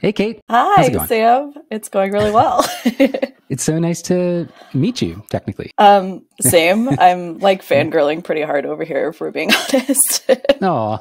Hey, Kate. How's it Hi, going? Sam. It's going really well. It's so nice to meet you, technically. Same. I'm like fangirling pretty hard over here, if we're being honest. Oh,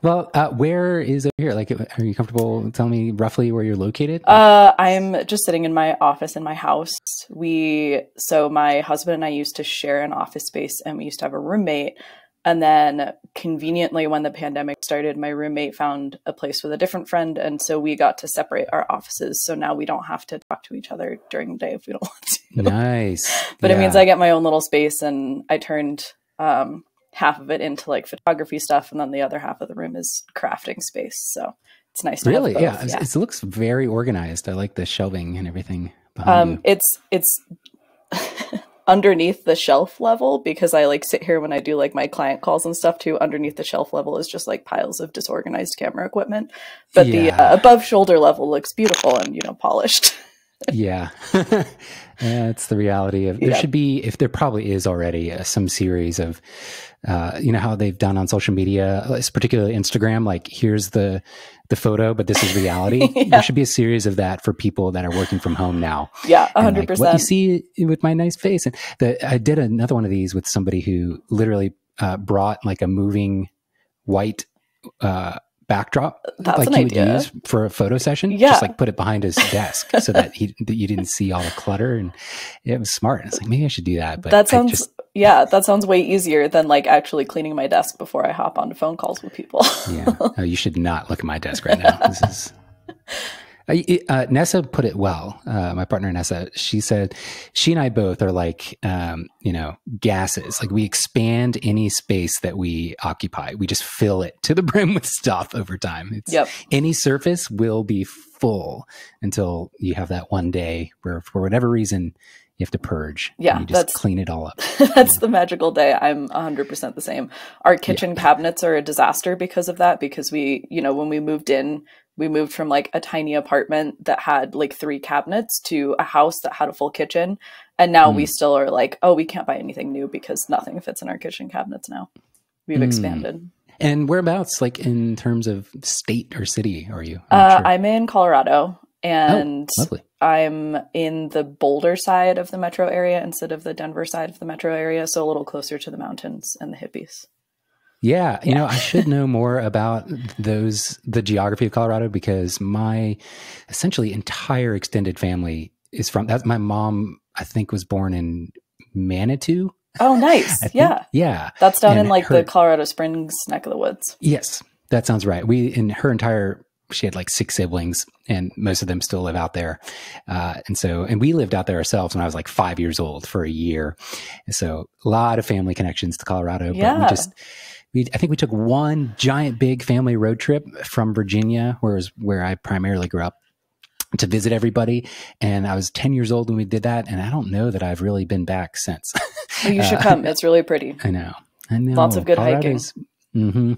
well, where is over here? Like, are you comfortable telling me roughly where you're located? I'm just sitting in my office in my house. So my husband and I used to share an office space and we used to have a roommate. And then conveniently, when the pandemic started, my roommate found a place with a different friend. And so we got to separate our offices. So now we don't have to talk to each other during the day if we don't want to. Nice. But it means Yeah. I get my own little space, and I turned half of it into like photography stuff, and then the other half of the room is crafting space. So it's nice to have Really? both. Yeah. Yeah. It looks very organized. I like the shelving and everything behind you. It's underneath the shelf level, because I like sit here when I do like my client calls and stuff too. Underneath the shelf level is just like piles of disorganized camera equipment, but the Yeah. above shoulder level looks beautiful and polished. Yeah. Yeah, it's the reality of there Yeah. should be, if there probably is already some series of, you know, how they've done on social media, particularly Instagram, like here's the photo, but this is reality. Yeah. There should be a series of that for people that are working from home now. Yeah, And like 100%. what you see with my nice face. And I did another one of these with somebody who literally brought like a moving white backdrop That's like an you would idea. use for a photo session. Yeah. Just like put it behind his desk so that you didn't see all the clutter. And it was smart. It's like, maybe I should do that. But That I sounds, just, yeah, that sounds way easier than like actually cleaning my desk before I hop onto phone calls with people. yeah, no, you should not look at my desk right now. This is, Nessa put it well. My partner Nessa, she said, she and I both are like, you know, gases. Like we expand any space that we occupy. We just fill it to the brim with stuff over time. It's Yep. any surface will be full until you have that one day where, for whatever reason, you have to purge. Yeah, and you just clean it all up. That's the magical day. I'm 100% the same. Our kitchen cabinets are a disaster because of that, because we, when we moved in, we moved from like a tiny apartment that had like 3 cabinets to a house that had a full kitchen. And now we still are like, oh, we can't buy anything new because nothing fits in our kitchen cabinets now. We've expanded. And whereabouts, like in terms of state or city, are you? I'm not sure. I'm in Colorado, and lovely. I'm in the Boulder side of the metro area instead of the Denver side of the metro area. So a little closer to the mountains and the hippies. Yeah, you know, I should know more about the geography of Colorado, because my essentially entire extended family is from that. My mom, I think, was born in Manitou. Oh, nice. Yeah. Yeah. That's down And in like the Colorado Springs neck of the woods. Yes, that sounds right. She had like 6 siblings, and most of them still live out there. And we lived out there ourselves when I was like 5 years old for a year. And so a lot of family connections to Colorado. Yeah. But I think we took one giant big family road trip from Virginia, where I primarily grew up, to visit everybody. And I was 10 years old when we did that. And I don't know that I've really been back since. Oh, you should come. It's really pretty. I know. Lots of good hiking. Mm-hmm.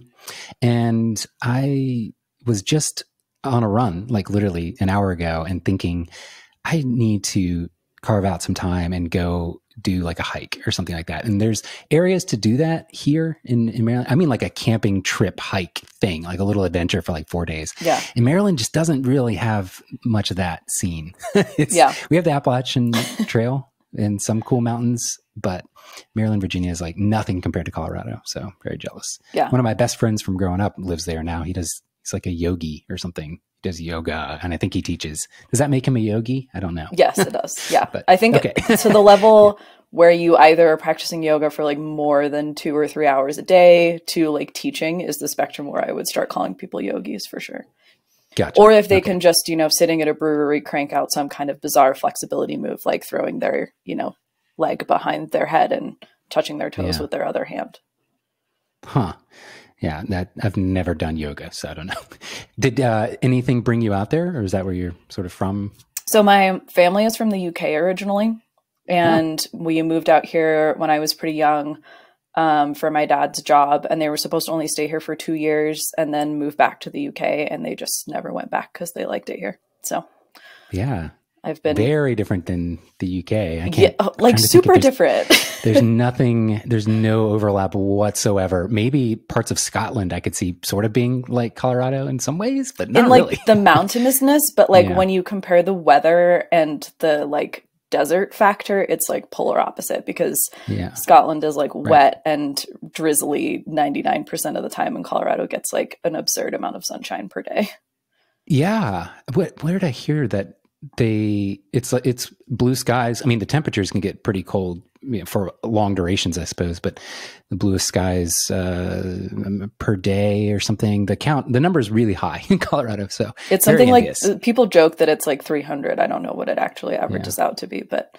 And I was just on a run, like literally an hour ago, and thinking I need to carve out some time and go do like a hike or something like that. And there's areas to do that here in Maryland. I mean, like a camping trip hike thing, like a little adventure for like 4 days. Yeah. And Maryland just doesn't really have much of that scene. Yeah. We have the Appalachian Trail and some cool mountains, but Maryland, Virginia is like nothing compared to Colorado. So very jealous. Yeah. One of my best friends from growing up lives there now. He's like a yogi or something. He does yoga, and I think he teaches. Does that make him a yogi? I don't know. Yes, it does. Yeah. But, I think okay. to the level where you either are practicing yoga for like more than 2 or 3 hours a day to like teaching is the spectrum where I would start calling people yogis for sure. Gotcha. Or if they can just, sitting at a brewery, crank out some kind of bizarre flexibility move, like throwing their, leg behind their head and touching their toes with their other hand. Huh. Yeah, that I've never done yoga, so I don't know. Did anything bring you out there, or is that where you're sort of from? So my family is from the UK originally, and we moved out here when I was pretty young for my dad's job, and they were supposed to only stay here for 2 years and then move back to the UK, and they just never went back because they liked it here. So Yeah. I've been very different than the UK. I yeah, can't like super different. there's no overlap whatsoever. Maybe parts of Scotland I could see sort of being like Colorado in some ways, but not in like really. the mountainousness, but like Yeah. when you compare the weather and the like desert factor, it's like polar opposite because Yeah. Scotland is like Right. wet and drizzly 99% of the time, and Colorado gets like an absurd amount of sunshine per day. Yeah. Where did I hear that it's blue skies? I mean, the temperatures can get pretty cold, you know, for long durations, I suppose, but the bluest skies per day or something. The number is really high in Colorado. So It's very something like envious. people joke that it's like 300. I don't know what it actually averages out to be, but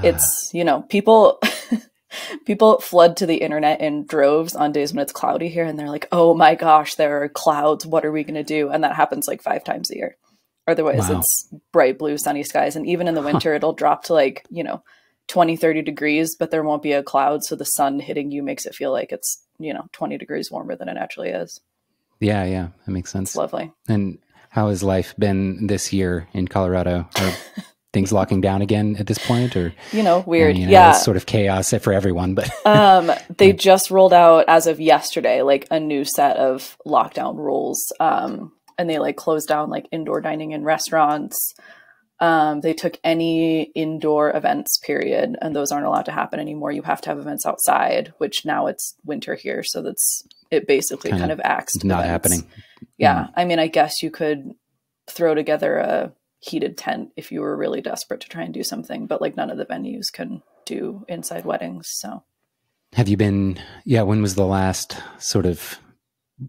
it's, you know, people people flood to the internet in droves on days when it's cloudy here, and they're like, oh my gosh, there are clouds. What are we going to do? And that happens like 5 times a year. Otherwise, Wow. it's bright blue, sunny skies. And even in the winter, it'll drop to like, you know, 20, 30 degrees, but there won't be a cloud. So the sun hitting you makes it feel like it's, you know, 20 degrees warmer than it actually is. Yeah, yeah, that makes sense. It's lovely. And how has life been this year in Colorado? Are things locking down again at this point, or You know, weird. you know, Yeah. it's sort of chaos for everyone? But They just rolled out as of yesterday, like a new set of lockdown rules. And they like closed down like indoor dining in restaurants. They took any indoor events, period, and those aren't allowed to happen anymore. You have to have events outside, which now it's winter here, so it basically kind of axed not events. happening. Yeah, I mean, I guess you could throw together a heated tent if you were really desperate to try and do something, but like none of the venues can do inside weddings. So, Have you been? Yeah, when was the last sort of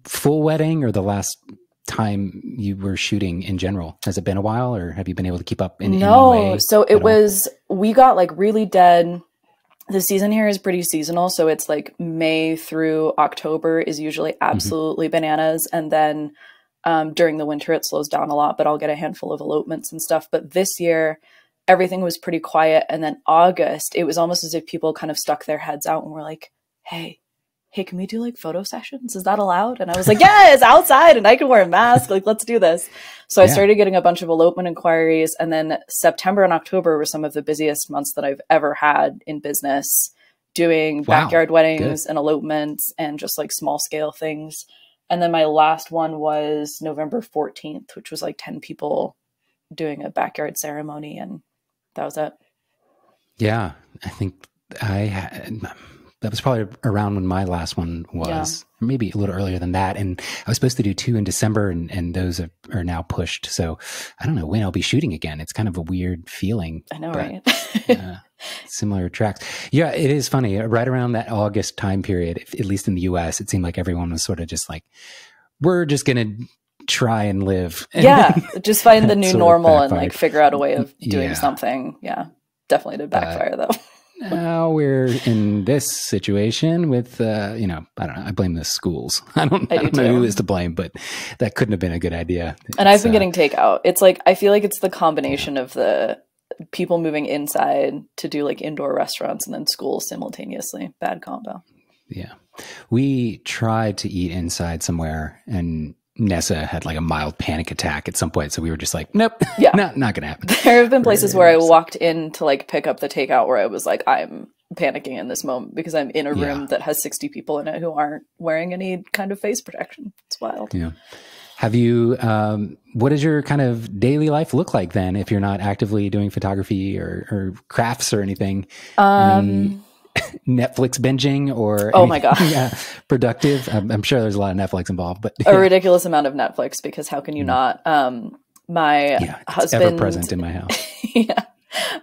full wedding, or the last time you were shooting in general? Has it been a while, or have you been able to keep up in any way? So it was, we got like really dead. The season here is pretty seasonal. So it's like May through October is usually absolutely bananas. And then during the winter, it slows down a lot, but I'll get a handful of elopements and stuff. But this year, everything was pretty quiet. And then August, it was almost as if people kind of stuck their heads out and were like, hey, can we do like photo sessions? Is that allowed? And I was like, yeah, it's outside and I can wear a mask. Like, let's do this. So I started getting a bunch of elopement inquiries. And then September and October were some of the busiest months that I've ever had in business, doing backyard weddings and elopements and just like small scale things. And then my last one was November 14th, which was like 10 people doing a backyard ceremony. And that was it. Yeah, I think that was probably around when my last one was, maybe a little earlier than that. And I was supposed to do 2 in December, and those are now pushed. So I don't know when I'll be shooting again. It's kind of a weird feeling. I know, right? Similar tracks. Yeah, it is funny. Right around that August time period, at least in the US, it seemed like everyone was sort of just like, we're just going to try and live. Yeah, just find the new normal and like figure out a way of doing something. Yeah, definitely did backfire though. Now we're in this situation with, you know, I don't know. I blame the schools. I don't know who is to blame, but that couldn't have been a good idea. And I've been getting takeout. It's like, I feel like it's the combination of the people moving inside to do like indoor restaurants and then schools simultaneously. Bad combo. Yeah. We tried to eat inside somewhere, and Nessa had like a mild panic attack at some point. So we were just like, nope, not going to happen. There have been places where I walked in to like pick up the takeout where I was like, I'm panicking in this moment because I'm in a room that has 60 people in it who aren't wearing any kind of face protection. It's wild. Yeah. Have you, what does your kind of daily life look like then if you're not actively doing photography or crafts or anything? Netflix binging or my god, productive? I'm sure there's a lot of Netflix involved, but a ridiculous amount of Netflix, because how can you not? My husband, ever present in my house.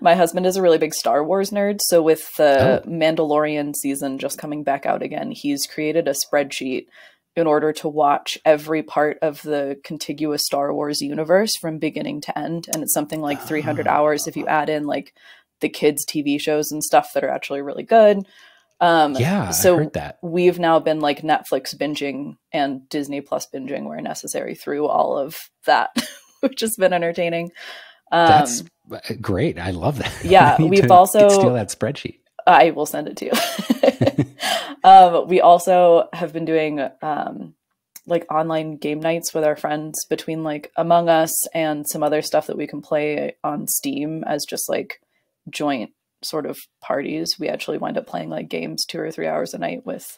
My husband is a really big Star Wars nerd, so with the Mandalorian season just coming back out again, he's created a spreadsheet in order to watch every part of the contiguous Star Wars universe from beginning to end, and it's something like 300 hours if you add in like the kids' TV shows and stuff that are actually really good. So I heard that. We've now been like Netflix binging and Disney Plus binging where necessary through all of that, which has been entertaining. That's great. I love that. Yeah, we've also steal that spreadsheet. I will send it to you. We also have been doing like online game nights with our friends between like Among Us and some other stuff that we can play on Steam as just like joint sort of parties. We actually wind up playing like games 2 or 3 hours a night with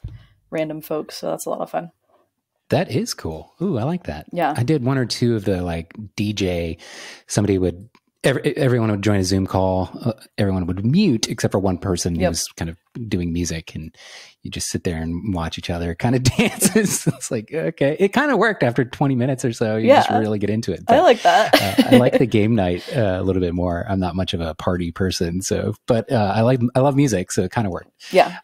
random folks. So that's a lot of fun. That is cool. Ooh, I like that. Yeah. I did 1 or 2 of the like DJ, somebody would, everyone would join a Zoom call. Everyone would mute except for one person who was kind of doing music, and you just sit there and watch each other kind of dance. It's like, okay, it kind of worked after 20 minutes or so. You just really get into it. But, I like that. I like the game night a little bit more. I'm not much of a party person, so, but I love music, so it kind of worked. Yeah.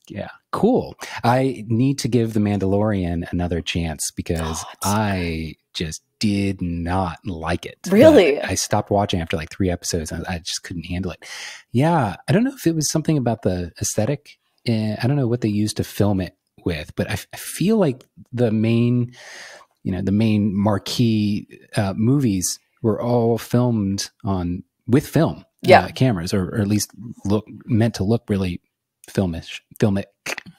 Yeah, cool. I need to give The Mandalorian another chance because I just did not like it. Really? I stopped watching after like 3 episodes. I just couldn't handle it. Yeah, I don't know if it was something about the aesthetic. I don't know what they used to film it with, but I feel like the main marquee movies were all filmed with film cameras, or at least meant to look really filmic,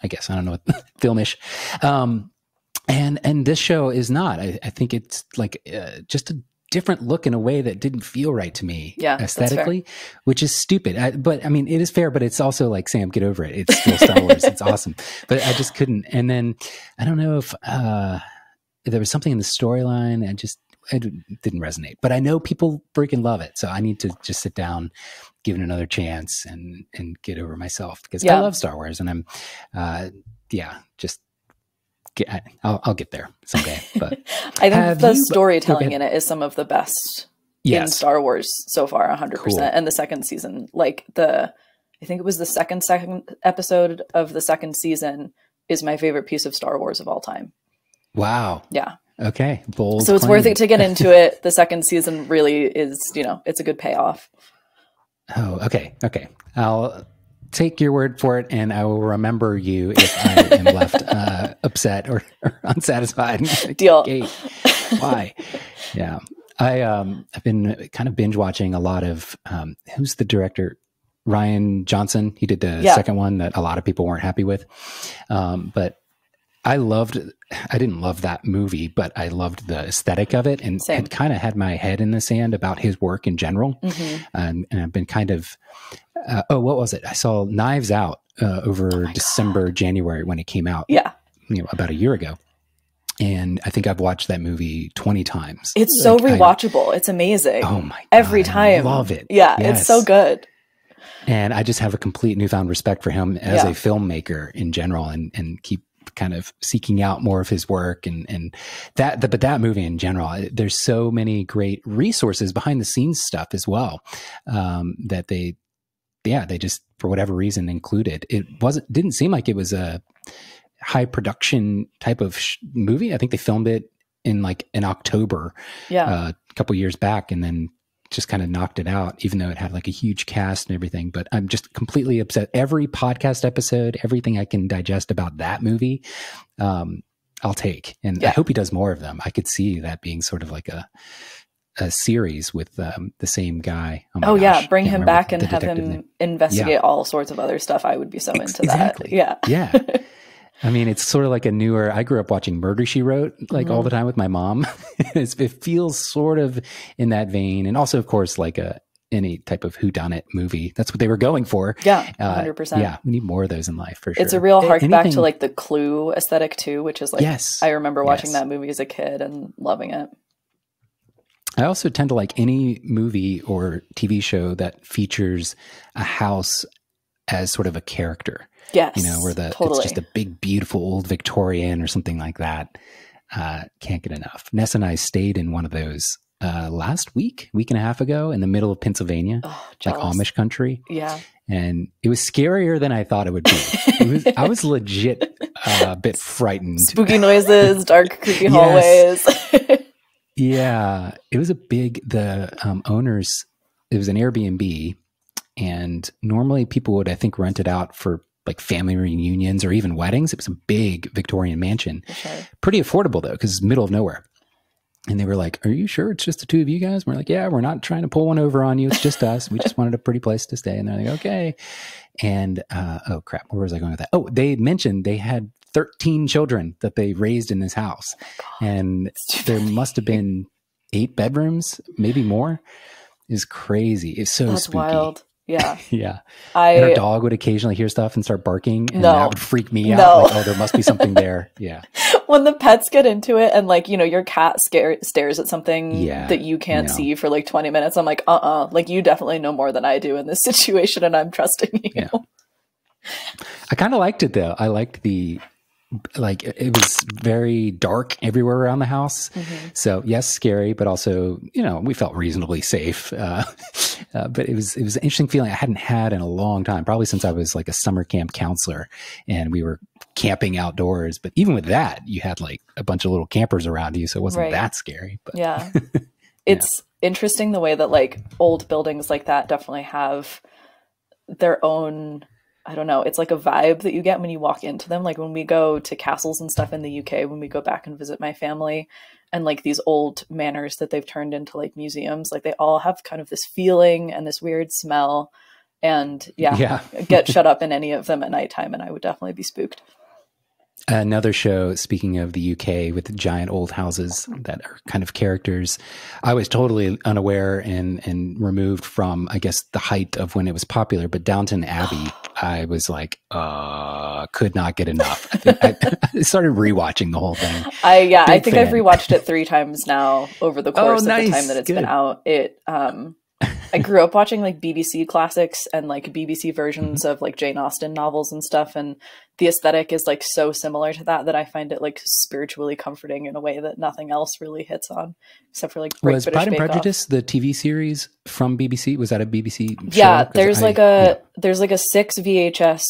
I guess. I don't know what filmish. And this show is not. I think it's like just a different look in a way that didn't feel right to me aesthetically, which is stupid. But I mean, it is fair, but it's also like, Sam, get over it. It's still Star Wars. It's awesome. But I just couldn't. And then I don't know if there was something in the storyline it didn't resonate. But I know people freaking love it. So I need to just sit down, give it another chance, and get over myself, because I love Star Wars, and I'm I'll get there someday. But I think the storytelling in it is some of the best in Star Wars so far, 100%. Cool. And the second season, like I think it was the second episode of the second season is my favorite piece of Star Wars of all time. Wow. Yeah. Okay. Bold. So it's worth it to get into it. The second season really is, it's a good payoff. Oh, okay. Okay. I'll take your word for it, and I will remember you if I am left upset or unsatisfied. Deal. Why? Yeah. I've been kind of binge watching a lot of, who's the director? Rian Johnson. He did the second one that a lot of people weren't happy with. But I didn't love that movie, but I loved the aesthetic of it, and had kind of had my head in the sand about his work in general. Mm-hmm. And I've been kind of, what was it? I saw Knives Out over December, January when it came out. Yeah. About a year ago. And I think I've watched that movie 20 times. It's so rewatchable. It's amazing. Oh my God. Every time. I love it. Yeah. Yes. It's so good. And I just have a complete newfound respect for him as a filmmaker in general, and keep kind of seeking out more of his work but that movie in general, there's so many great resources behind the scenes stuff as well, that they just, for whatever reason, included. Didn't seem like it was a high production type of movie. I think they filmed it in October, a couple years back, and then just kind of knocked it out, even though it had like a huge cast and everything. But I'm just completely upset. Every podcast episode, everything I can digest about that movie, I'll take. And I hope he does more of them. I could see that being sort of like a series with the same guy. Oh gosh, bring him back and have him investigate all sorts of other stuff. I would be so into that. Yeah. I mean, it's sort of like I grew up watching Murder, She Wrote all the time with my mom. It feels sort of in that vein. And also, of course, like any type of whodunit movie. That's what they were going for. Yeah, 100%. Yeah, we need more of those in life, for sure. It's a real hark back to like the Clue aesthetic too, which is like, I remember watching that movie as a kid and loving it. I also tend to like any movie or TV show that features a house as sort of a character. Yes, where it's just a big, beautiful old Victorian or something like that. Can't get enough. Ness and I stayed in one of those last week and a half ago, in the middle of Pennsylvania, like Amish country. Yeah, and it was scarier than I thought it would be. I was legit a bit frightened. Spooky noises, dark, creepy hallways. Yeah, it was the owners. It was an Airbnb, and normally people would, I think, rent it out for like family reunions or even weddings. It was a big Victorian mansion. Okay. Pretty affordable though, because it's middle of nowhere. And they were like, "Are you sure it's just the two of you guys?" And we're like, "Yeah, we're not trying to pull one over on you. It's just us. We just wanted a pretty place to stay." And they're like, "Okay." And oh crap, where was I going with that? Oh, they mentioned they had 13 children that they raised in this house. And there must have been 8 bedrooms, maybe more. It's crazy. It's so That's spooky. Wild. Yeah. Yeah. And our dog would occasionally hear stuff and start barking, and that would freak me out. Like, oh, there must be something there. Yeah. When the pets get into it and like, you know, your cat stares at something that you can't see for like 20 minutes, I'm like, like you definitely know more than I do in this situation, and I'm trusting you. Yeah. I kind of liked it though. I liked it was very dark everywhere around the house. So yes, scary, but also, you know, we felt reasonably safe. But it was an interesting feeling I hadn't had in a long time, probably since I was like a summer camp counselor and we were camping outdoors. But even with that, you had like a bunch of little campers around you. So it wasn't that scary. But yeah. It's interesting the way that like old buildings like that definitely have their own, I don't know, it's like a vibe that you get when you walk into them. Like when we go to castles and stuff in the UK, when we go back and visit my family, and like these old manors that they've turned into like museums, like they all have kind of this feeling and this weird smell. And get shut up in any of them at nighttime and I would definitely be spooked. Another show, speaking of the UK, with giant old houses that are kind of characters. I was totally unaware and removed from, I guess, the height of when it was popular, but Downton Abbey, I was like, could not get enough. I started rewatching the whole thing. I think I've rewatched it 3 times now over the course of the time that it's been out. I grew up watching like BBC classics and like BBC versions of like Jane Austen novels and stuff, and the aesthetic is like so similar to that I find it like spiritually comforting in a way that nothing else really hits on, except for like was Pride and Prejudice the TV series from BBC? Was that a BBC show? Yeah, there's like a 6 VHS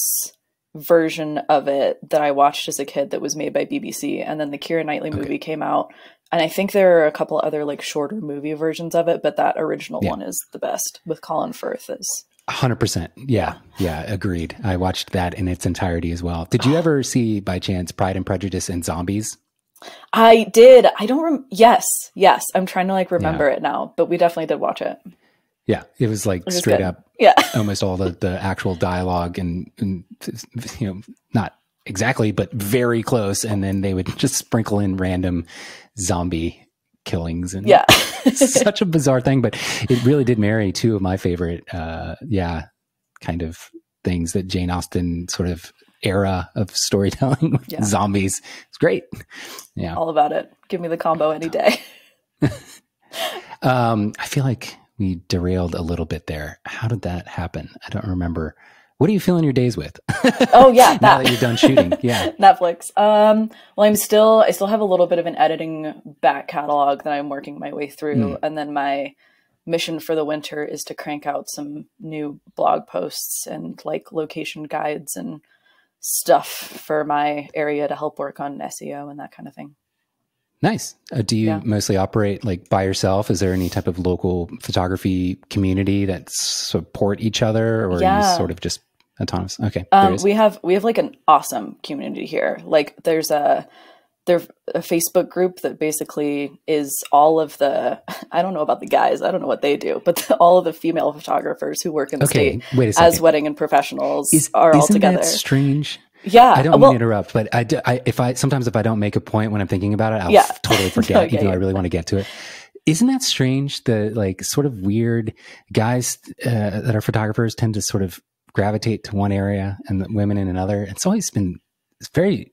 version of it that I watched as a kid that was made by BBC, and then the Keira Knightley movie came out. And I think there are a couple other like shorter movie versions of it, but that original one is the best with Colin Firth is 100%. Yeah. Agreed. I watched that in its entirety as well. Did you ever see by chance Pride and Prejudice and Zombies? I did. I don't yes. I'm trying to like remember it now, but we definitely did watch it. Yeah. It was like straight up. Yeah. Almost all the actual dialogue and, you know, not exactly, but very close. And then they would just sprinkle in random zombie killings and such a bizarre thing, but it really did marry 2 of my favorite kind of things, that Jane Austen sort of era of storytelling with zombies. It's great. Yeah, all about it. Give me the combo any day. I feel like we derailed a little bit there. How did that happen? I don't remember. What are you filling your days with? Oh yeah, now that you're done shooting, Netflix. Well, I still have a little bit of an editing back catalog that I'm working my way through, and then my mission for the winter is to crank out some new blog posts and like location guides and stuff for my area to help work on SEO and that kind of thing. Nice. Do you mostly operate like by yourself? Is there any type of local photography community that support each other, or are you sort of just autonomous? Okay. We have like an awesome community here. Like there's a Facebook group that basically is all of the, I don't know about the guys, I don't know what they do, but all of the female photographers who work in the state as wedding and professionals are all together. Isn't that strange? Yeah. I don't mean to interrupt, but if I don't make a point when I'm thinking about it, I'll totally forget, even though I really want to get to it. Isn't that strange? The like sort of weird guys that are photographers tend to sort of gravitate to one area and the women in another. It's very,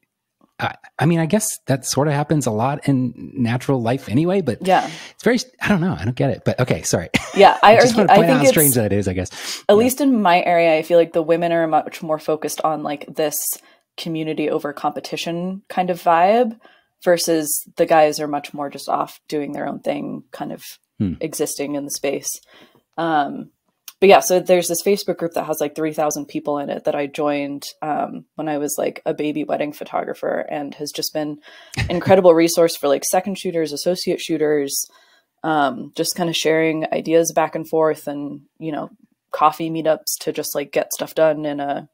I mean, I guess that sort of happens a lot in natural life anyway, but it's very, I don't know. I don't get it, but okay. Sorry. Yeah. I just want to point out how strange that is, I guess. At least in my area, I feel like the women are much more focused on like this community over competition kind of vibe versus the guys are much more just off doing their own thing, kind of existing in the space. But yeah, so there's this Facebook group that has like 3,000 people in it that I joined when I was like a baby wedding photographer, and has just been an incredible resource for like second shooters, associate shooters, just kind of sharing ideas back and forth, and, you know, coffee meetups to just like get stuff done in a,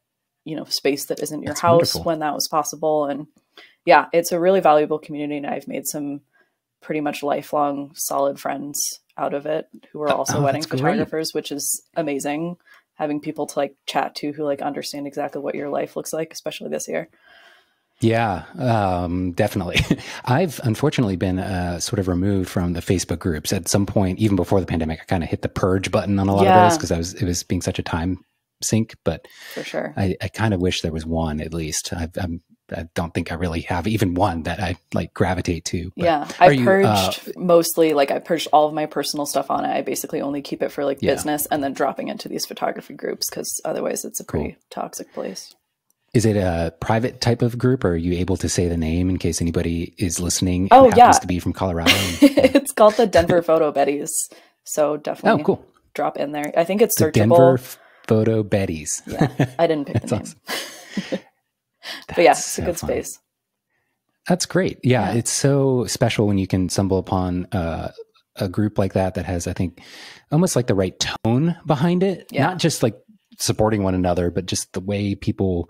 you know, space that isn't your house when that was possible. And yeah, it's a really valuable community, and I've made some pretty much lifelong solid friends out of it who are also wedding photographers, which is amazing, having people to like chat to who like understand exactly what your life looks like, especially this year. Yeah, definitely. I've unfortunately been sort of removed from the Facebook groups at some point, even before the pandemic. I kind of hit the purge button on a lot of those because it was being such a time sink. But for sure, I kind of wish there was one at least. I don't think I really have even one that I like gravitate to. But yeah, I purged mostly, like I purged all of my personal stuff on it. I basically only keep it for like business and then dropping into these photography groups because otherwise it's a pretty toxic place. Is it a private type of group, or are you able to say the name in case anybody is listening and happens to be from Colorado? It's called the Denver Photo Betties. So definitely drop in there. I think it's searchable. Denver Photo Betties. Yeah, I didn't pick the name. Awesome. But yeah, it's a good space. That's great. Yeah, it's so special when you can stumble upon a group like that has, I think, almost like the right tone behind it. Yeah. Not just like supporting one another, but just the way people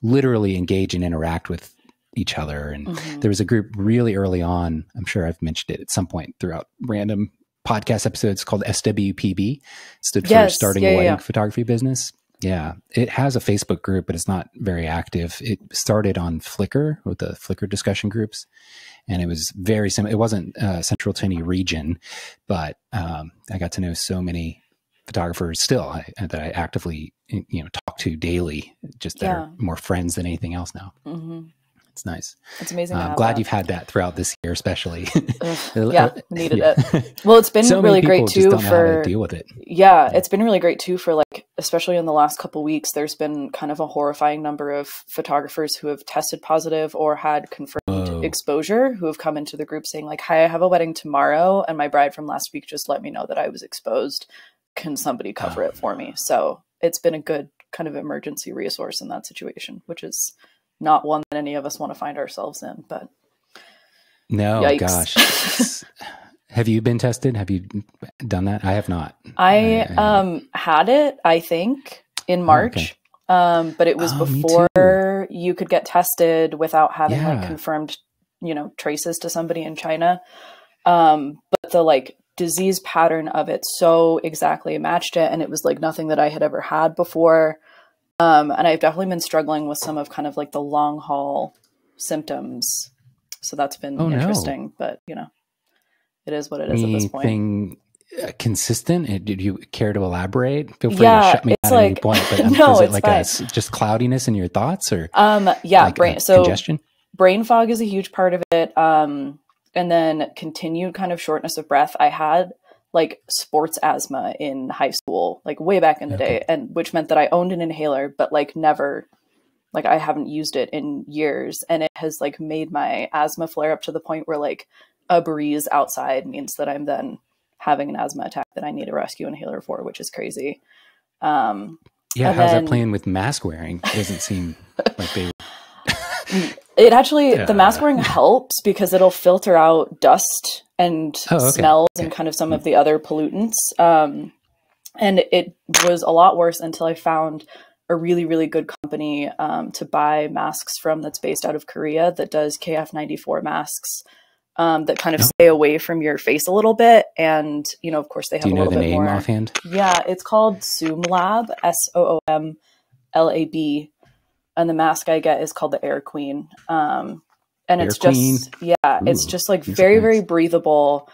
literally engage and interact with each other. And there was a group really early on, I'm sure I've mentioned it at some point throughout random podcast episodes, called SWPB. Stood for Starting a Wedding Photography Business. Yeah. It has a Facebook group, but it's not very active. It started on Flickr with the Flickr discussion groups. And it was very similar. It wasn't central to any region, but I got to know so many photographers still that I actively, talk to daily, just that are more friends than anything else now. It's nice. It's amazing. I'm glad you've had that throughout this year, especially. Needed it. Well, it's been so really great too for deal with it. Yeah, it's been really great too for like, especially in the last couple of weeks, there's been kind of a horrifying number of photographers who have tested positive or had confirmed exposure who have come into the group saying like, hi, I have a wedding tomorrow and my bride from last week just let me know that I was exposed. Can somebody cover it for me? So it's been a good kind of emergency resource in that situation, which is not one that any of us want to find ourselves in, but no, yikes. Gosh. Have you been tested? Have you done that? I have not. I had it, I think, in March. But it was before you could get tested without having like confirmed, traces to somebody in China. But the like disease pattern of it so exactly matched it. And it was like nothing that I had ever had before. And I've definitely been struggling with some of kind of like the long haul symptoms. So that's been interesting, but it is what it is at this point. Anything consistent? Did you care to elaborate? Feel free to shut me down at any point, but no, is it like just cloudiness in your thoughts or like congestion? Brain fog is a huge part of it. And then continued kind of shortness of breath. I had like sports asthma in high school, like way back in the day, and which meant that I owned an inhaler, but like never, like I haven't used it in years. And it has like made my asthma flare up to the point where like a breeze outside means that I'm then having an asthma attack that I need a rescue inhaler for, which is crazy. How's that playing with mask wearing? It doesn't seem like they... It actually, the mask wearing helps because it'll filter out dust and smells and kind of some of the other pollutants. And it was a lot worse until I found a really, really good company to buy masks from that's based out of Korea that does KF94 masks that kind of stay away from your face a little bit. And, of course, they have a little bit more. Do you know the name offhand? Yeah, it's called Soomlab, SOOMLAB. And the mask I get is called the Air Queen. And it's it's just like very, very breathable.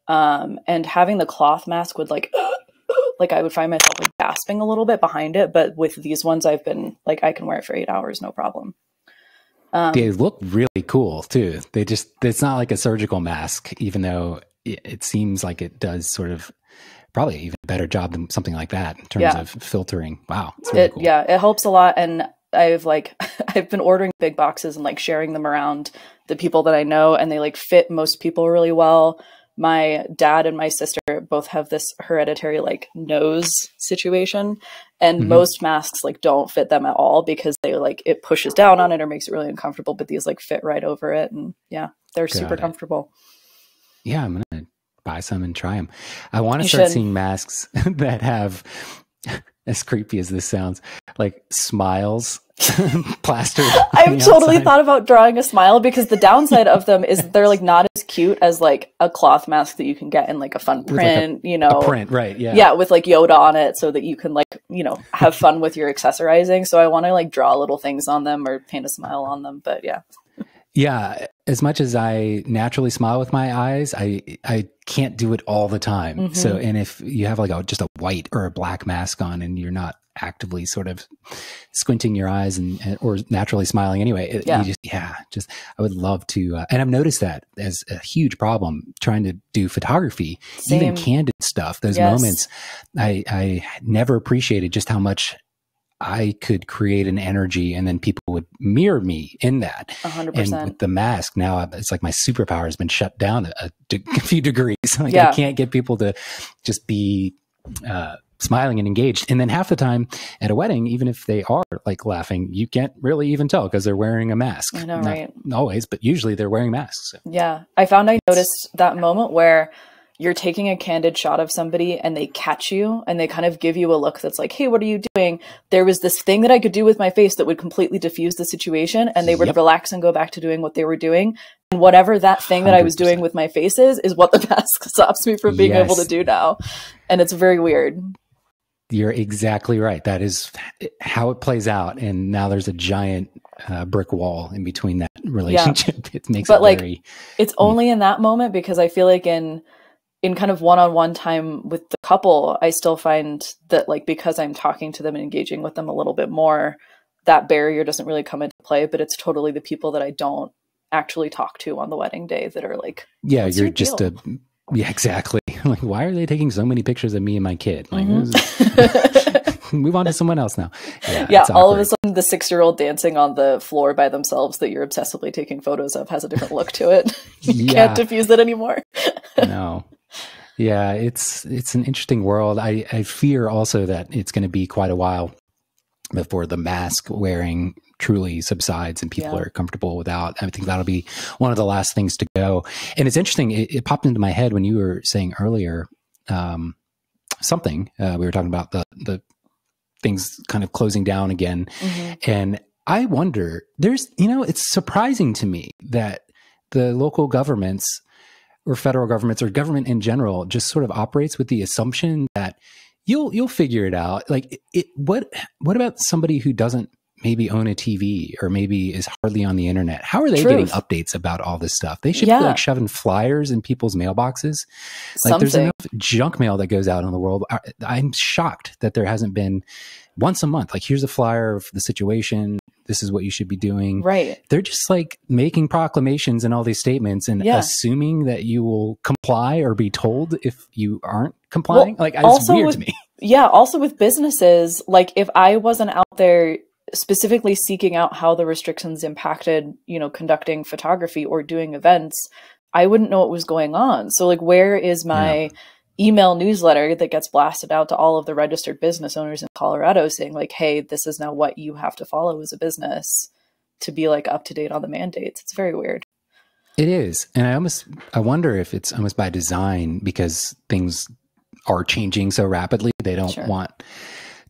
And having the cloth mask would like I would find myself like gasping a little bit behind it. But with these ones, I've been like, I can wear it for 8 hours, no problem. They look really cool too. It's not like a surgical mask, even though it seems like it does sort of probably even a better job than something like that in terms of filtering. Wow. It's really cool. Yeah, it helps a lot. And I've been ordering big boxes and like sharing them around the people that I know, and they like fit most people really well. My dad and my sister both have this hereditary like nose situation, and most masks like don't fit them at all because they like it pushes down on it or makes it really uncomfortable, but these like fit right over it, and they're super comfortable. Yeah, I'm gonna buy some and try them. I want to start seeing masks that have, as creepy as this sounds, like smiles plastered. I've totally thought about drawing a smile because the downside of them is they're like not as cute as like a cloth mask that you can get in like a fun print, like a print, right? Yeah. Yeah, with like Yoda on it so that you can like, have fun with your accessorizing. So I want to like draw little things on them or paint a smile on them. But yeah. Yeah. As much as I naturally smile with my eyes, I can't do it all the time. Mm-hmm. So, and if you have like just a white or a black mask on and you're not actively sort of squinting your eyes or naturally smiling anyway, I would love to. And I've noticed that as a huge problem trying to do photography, even candid stuff, those moments, I never appreciated just how much I could create an energy and then people would mirror me in that. 100%. And with the mask now, it's like my superpower has been shut down a few degrees. Like I can't get people to just be smiling and engaged. And then half the time at a wedding, even if they are like laughing, you can't really even tell because they're wearing a mask. I know, Not right? always, but usually they're wearing masks. So. Yeah. I found I noticed that moment where you're taking a candid shot of somebody and they catch you and they kind of give you a look that's like, hey, what are you doing? There was this thing that I could do with my face that would completely diffuse the situation, and they would relax and go back to doing what they were doing. And whatever that thing that I was doing with my face is what the mask stops me from being able to do now. And it's very weird. You're exactly right. That is how it plays out. And now there's a giant brick wall in between that relationship. It makes it very... It's only in that moment, because I feel like in kind of one-on-one time with the couple, I still find that like, because I'm talking to them and engaging with them a little bit more, that barrier doesn't really come into play. But it's totally the people that I don't actually talk to on the wedding day that are like, yeah, you're just yeah, exactly. Like, why are they taking so many pictures of me and my kid? Like, move on to someone else now. Yeah, all of a sudden the 6-year-old dancing on the floor by themselves that you're obsessively taking photos of has a different look to it. You can't diffuse it anymore. No. Yeah, it's an interesting world. I fear also that it's going to be quite a while before the mask wearing truly subsides and people are comfortable without. I think that'll be one of the last things to go. And it's interesting. It popped into my head when you were saying earlier something. We were talking about the things kind of closing down again. And I wonder, it's surprising to me that the local governments or federal governments or government in general just sort of operates with the assumption that you'll figure it out. Like what about somebody who doesn't maybe own a TV or maybe is hardly on the internet? How are they getting updates about all this stuff? They should be like shoving flyers in people's mailboxes. Like there's enough junk mail that goes out in the world. I'm shocked that there hasn't been once a month, like, here's a flyer of the situation. This is what you should be doing. Right. They're just like making proclamations and all these statements and assuming that you will comply or be told if you aren't complying. Well, like, it's weird to me. Yeah. Also with businesses, like if I wasn't out there specifically seeking out how the restrictions impacted, conducting photography or doing events, I wouldn't know what was going on. So like, where is my email newsletter that gets blasted out to all of the registered business owners in Colorado saying like, hey, this is now what you have to follow as a business to be like up to date on the mandates? It's very weird. It is. And I wonder if it's almost by design because things are changing so rapidly. They don't want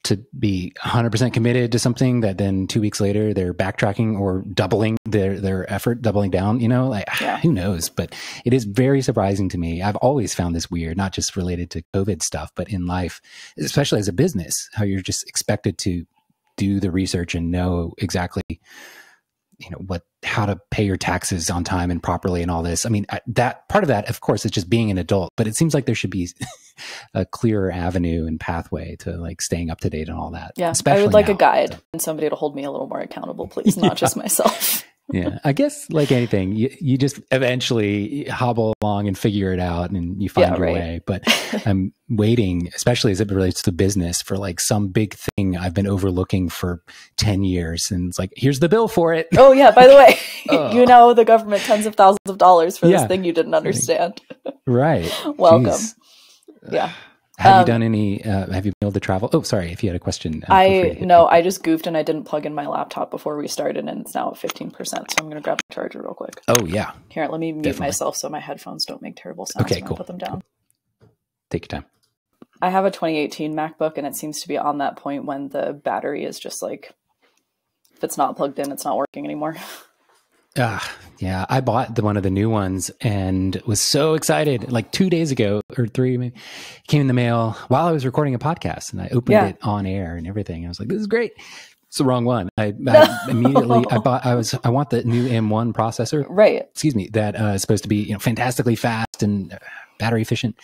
to be 100% committed to something that then 2 weeks later they're backtracking or doubling their effort, doubling down, who knows? But it is very surprising to me. I've always found this weird, not just related to COVID stuff, but in life, especially as a business, how you're just expected to do the research and know exactly, how to pay your taxes on time and properly and all this. I mean, that part of that, of course, is just being an adult, but it seems like there should be a clearer avenue and pathway to like staying up to date and all that. Yeah. I would like a guide and somebody to hold me a little more accountable, please, not just myself. Yeah. I guess like anything, you just eventually hobble along and figure it out and you find your way. But I'm waiting, especially as it relates to business, for like some big thing I've been overlooking for 10 years. And it's like, here's the bill for it. Oh yeah. By the way, the government tens of thousands of dollars for this thing you didn't understand. Right. Welcome. Jeez. Yeah. Have you done any, have you been able to travel? Oh, sorry. If you had a question. I just goofed and I didn't plug in my laptop before we started and it's now at 15%. So I'm going to grab the charger real quick. Oh yeah. Here, let me mute myself so my headphones don't make terrible sounds when I put them down. Take your time. I have a 2018 MacBook and it seems to be on that point when the battery is just like, if it's not plugged in, it's not working anymore. Yeah, I bought one of the new ones and was so excited. Like 2 days ago or three, maybe, came in the mail while I was recording a podcast, and I opened it on air and everything. I was like, "This is great." It's the wrong one. I immediately I want the new M1 processor, right? Excuse me, that is supposed to be fantastically fast and battery efficient.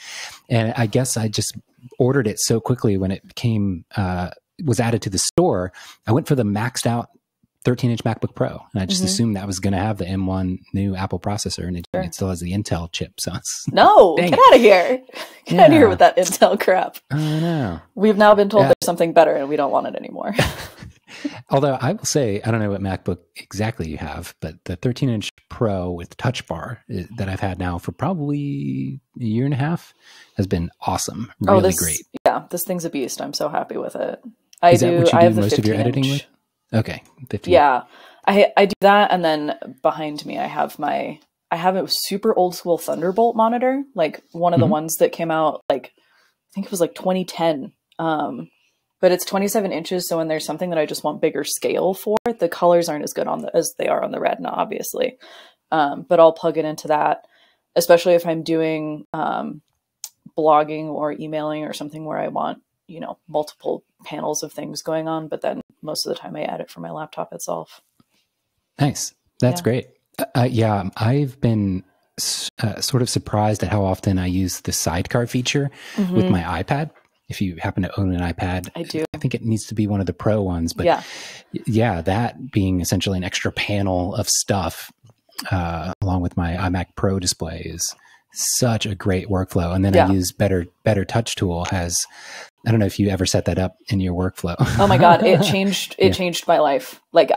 And I guess I just ordered it so quickly when it came was added to the store. I went for the maxed out 13-inch MacBook Pro, and I just assumed that was going to have the M1 new Apple processor, and it still has the Intel chip. So no, get out of here! Get out of here with that Intel crap. I know. We've now been told there's something better, and we don't want it anymore. Although I will say, I don't know what MacBook exactly you have, but the 13-inch Pro with Touch Bar that I've had now for probably a year and a half has been awesome. Really great. Yeah, this thing's a beast. I'm so happy with it. Is that what you do most of your editing with? Okay, 15. Yeah, I do that, and then behind me I have a super old school Thunderbolt monitor, like one of the ones that came out like I think it was like 2010. But it's 27 inches, so when there's something that I just want bigger scale for, the colors aren't as good as they are on the Retina, obviously. But I'll plug it into that, especially if I'm doing blogging or emailing or something where I want multiple panels of things going on, but then most of the time I edit from my laptop itself. Nice. That's great. Yeah, I've been sort of surprised at how often I use the sidecar feature with my iPad. If you happen to own an iPad, I do. I think it needs to be one of the Pro ones, but yeah, that being essentially an extra panel of stuff along with my iMac Pro display is such a great workflow. And then I use Better Touch Tool has, I don't know if you ever set that up in your workflow. Oh my God. It changed my life. Like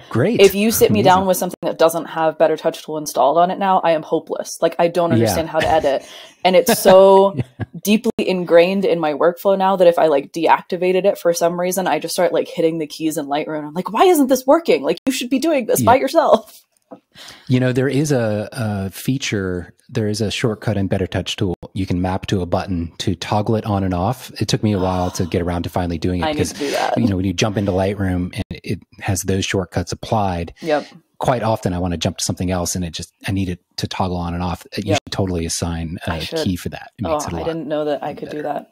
great. If you sit me down with something that doesn't have Better Touch Tool installed on it now, I am hopeless. Like I don't understand how to edit. And it's so deeply ingrained in my workflow now that if I like deactivated it for some reason, I just start like hitting the keys in Lightroom. I'm like, why isn't this working? Like you should be doing this by yourself. There is a feature, there is a shortcut in Better Touch Tool. You can map to a button to toggle it on and off. It took me a while to get around to finally doing it. I need to do that. When you jump into Lightroom and it has those shortcuts applied, quite often I want to jump to something else and I need it to toggle on and off. You should totally assign a key for that. It makes it a lot I didn't know that I could do that.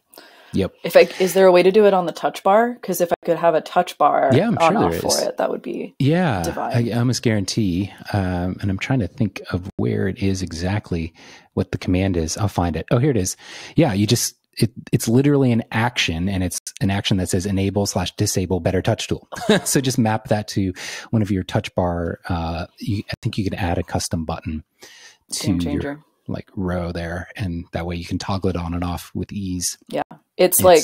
Yep. Is there a way to do it on the touch bar? Because if I could have a touch bar I'm on sure off for it, that would be divine. I almost guarantee. And I'm trying to think of where it is exactly, what the command is. I'll find it. Oh, here it is. Yeah, it's literally an action, and it's an action that says enable/disable Better Touch Tool. So just map that to one of your touch bar. I think you could add a custom button to your row there, and that way you can toggle it on and off with ease. Yeah. It's like,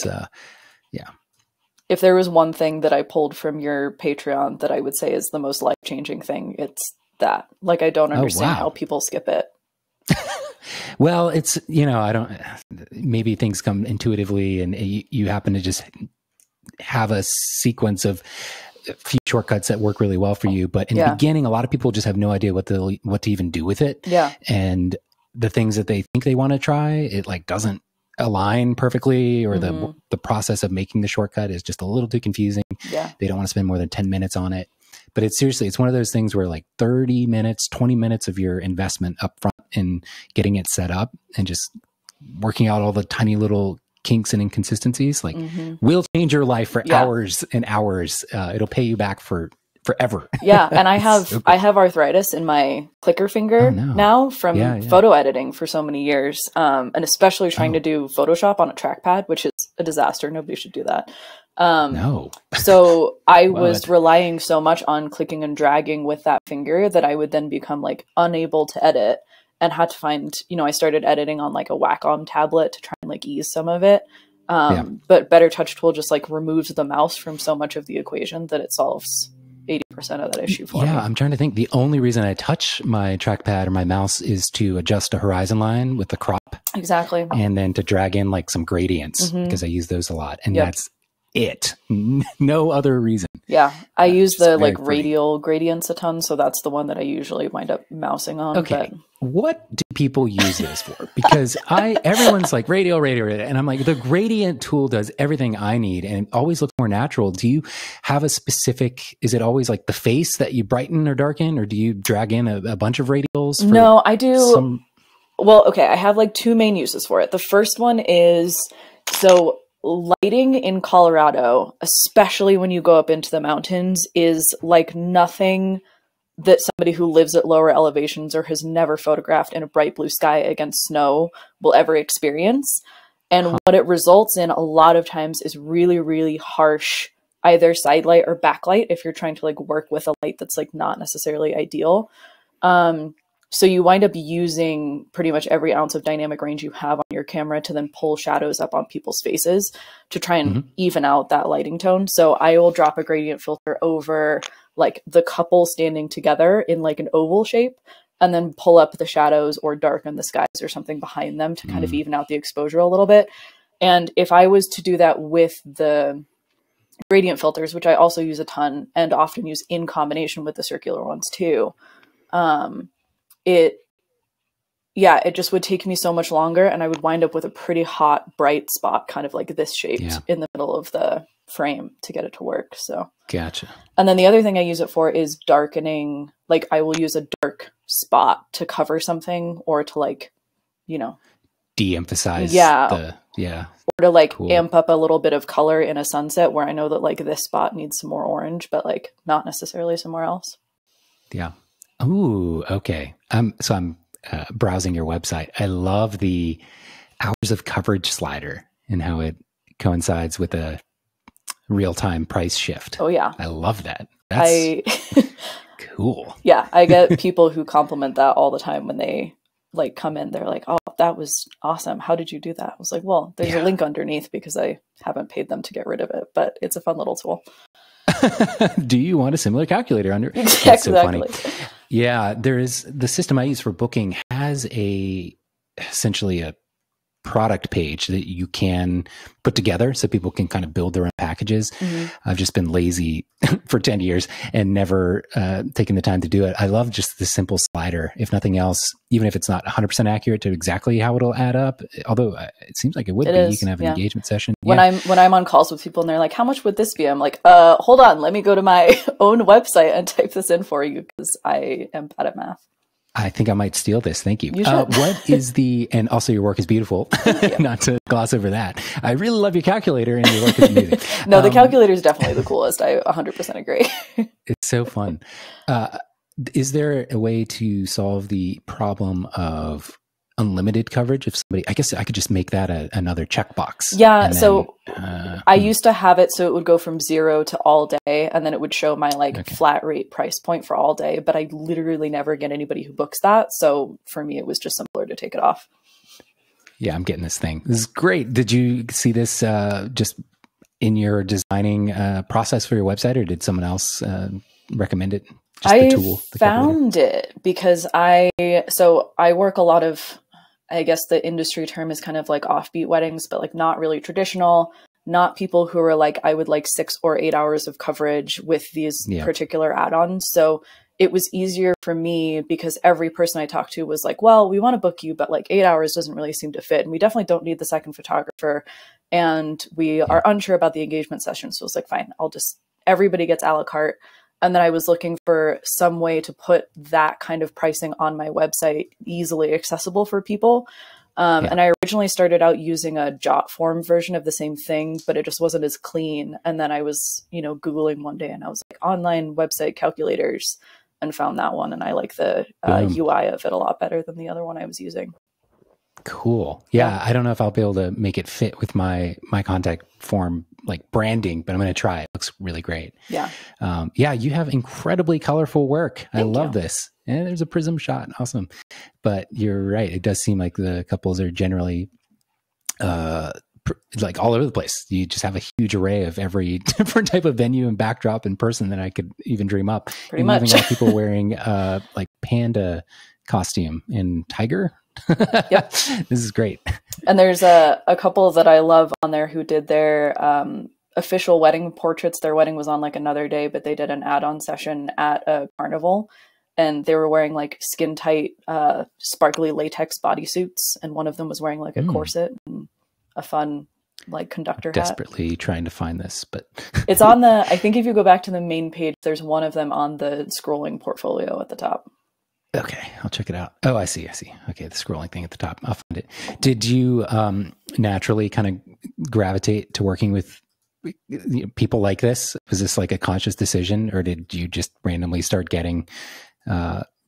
if there was one thing that I pulled from your Patreon that I would say is the most life-changing thing, it's that. Like, I don't understand how people skip it. Well, it's, maybe things come intuitively and you happen to just have a sequence of a few shortcuts that work really well for you. But in the beginning, a lot of people just have no idea what to even do with it. Yeah. And the things that they think they want to try, it doesn't align perfectly, or the process of making the shortcut is just a little too confusing. Yeah. They don't want to spend more than 10 minutes on it. But it's one of those things where 30 minutes, 20 minutes of your investment up front in getting it set up and just working out all the tiny little kinks and inconsistencies, will change your life for hours and hours. It'll pay you back forever. Yeah. And I have arthritis in my clicker finger now from photo editing for so many years. And especially trying to do Photoshop on a trackpad, which is a disaster. Nobody should do that. So I was relying so much on clicking and dragging with that finger that I would then become unable to edit, and had to find, I started editing on a Wacom tablet to try and ease some of it. But Better Touch Tool just removes the mouse from so much of the equation that it solves 80% of that issue for me. Yeah, I'm trying to think. The only reason I touch my trackpad or my mouse is to adjust a horizon line with the crop. Exactly. And then to drag in some gradients, because I use those a lot. And that's it. No other reason. Yeah, I use the like pretty. radial gradients a ton, so that's the one that I usually wind up mousing on. Okay. But What do people use this for? Because everyone's like radial, and I'm like, the gradient tool does everything I need and it always looks more natural. Do you have a specific, is it always like the face that you brighten or darken, or do you drag in a bunch of radials? No, I do. Well, okay, I have like two main uses for it. The first one is, so lighting in Colorado, especially when you go up into the mountains, is like nothing that somebody who lives at lower elevations or has never photographed in a bright blue sky against snow will ever experience. And what it results in a lot of times is really, really harsh either side light or backlight if you're trying to like work with a light that's like not necessarily ideal. So you wind up using pretty much every ounce of dynamic range you have on your camera to then pull shadows up on people's faces to try and even out that lighting tone. So I will drop a gradient filter over like the couple standing together in like an oval shape and then pull up the shadows or darken the skies or something behind them to kind of even out the exposure a little bit. And if I was to do that with the gradient filters, which I also use a ton and often use in combination with the circular ones too, it just would take me so much longer and I would wind up with a pretty hot, bright spot, kind of like this shaped in the middle of the frame to get it to work. So gotcha. And then the other thing I use it for is darkening. Like I will use a dark spot to cover something or to like, you know, de-emphasize. Or to like amp up a little bit of color in a sunset where I know that like this spot needs some more orange, but like not necessarily somewhere else. Yeah. Ooh, okay. So I'm browsing your website. I love the hours of coverage slider and how it coincides with a real-time price shift. Oh yeah. I love that. That's cool. Yeah. I get people who compliment that all the time when they like come in. They're like, oh, that was awesome. How did you do that? I was like, well, there's a link underneath because I haven't paid them to get rid of it, but it's a fun little tool. Do you want a similar calculator under? Exactly. That's so funny. Yeah, there is the system I use for booking has essentially a product page that you can put together so people can kind of build their own packages. I've just been lazy for 10 years and never taken the time to do it. I love just the simple slider, if nothing else, even if it's not 100% accurate to exactly how it'll add up, although it seems like it would be. You can have an engagement session. When I'm on calls with people and they're like, how much would this be? I'm like, hold on, let me go to my own website and type this in for you because I am bad at math. I think I might steal this. Thank you. What is and also your work is beautiful. Not to gloss over that. I really love your calculator and your work is amazing. No, the calculator is definitely the coolest. I 100% agree. It's so fun. Is there a way to solve the problem of unlimited coverage? If somebody, I guess I could just make that another checkbox. Yeah. So I used to have it so it would go from 0 to all day, and then it would show my flat rate price point for all day. But I literally never get anybody who books that. So for me, it was just simpler to take it off. Yeah, I'm getting this thing. This is great. Did you see this just in your designing process for your website, or did someone else recommend it? Just the tool, found it because I work a lot of, I guess the industry term is kind of like offbeat weddings, but like not really traditional, not people who are like, I would like 6 or 8 hours of coverage with these particular add-ons. So it was easier for me because every person I talked to was like, well, we want to book you, but like 8 hours doesn't really seem to fit. And we definitely don't need the second photographer. And we are unsure about the engagement session. So it's like, fine, everybody gets a la carte. And then I was looking for some way to put that kind of pricing on my website easily accessible for people. And I originally started out using a jot form version of the same thing, but it just wasn't as clean. And then I was, Googling one day and I was like, online website calculators, and found that one. And I like the UI of it a lot better than the other one I was using. Cool. Yeah. I don't know if I'll be able to make it fit with my contact form, like branding, but I'm going to try. It looks really great. Yeah. You have incredibly colorful work. I love this. And there's a prism shot. Awesome. But you're right. It does seem like the couples are generally like all over the place. You just have a huge array of every different type of venue and backdrop and person that I could even dream up. Pretty much. Even got people wearing like panda costume and tiger. Yep. This is great. And there's a couple that I love on there who did their official wedding portraits. Their wedding was on like another day, but they did an add-on session at a carnival, and they were wearing like skin tight, sparkly latex bodysuits. And one of them was wearing like a corset and a fun like conductor hat. Desperately trying to find this, but it's on the, I think if you go back to the main page, there's one of them on the scrolling portfolio at the top. Okay, I'll check it out. Oh, I see. Okay, the scrolling thing at the top. I'll find it. Did you naturally kind of gravitate to working with people like this? Was this like a conscious decision, or did you just randomly start getting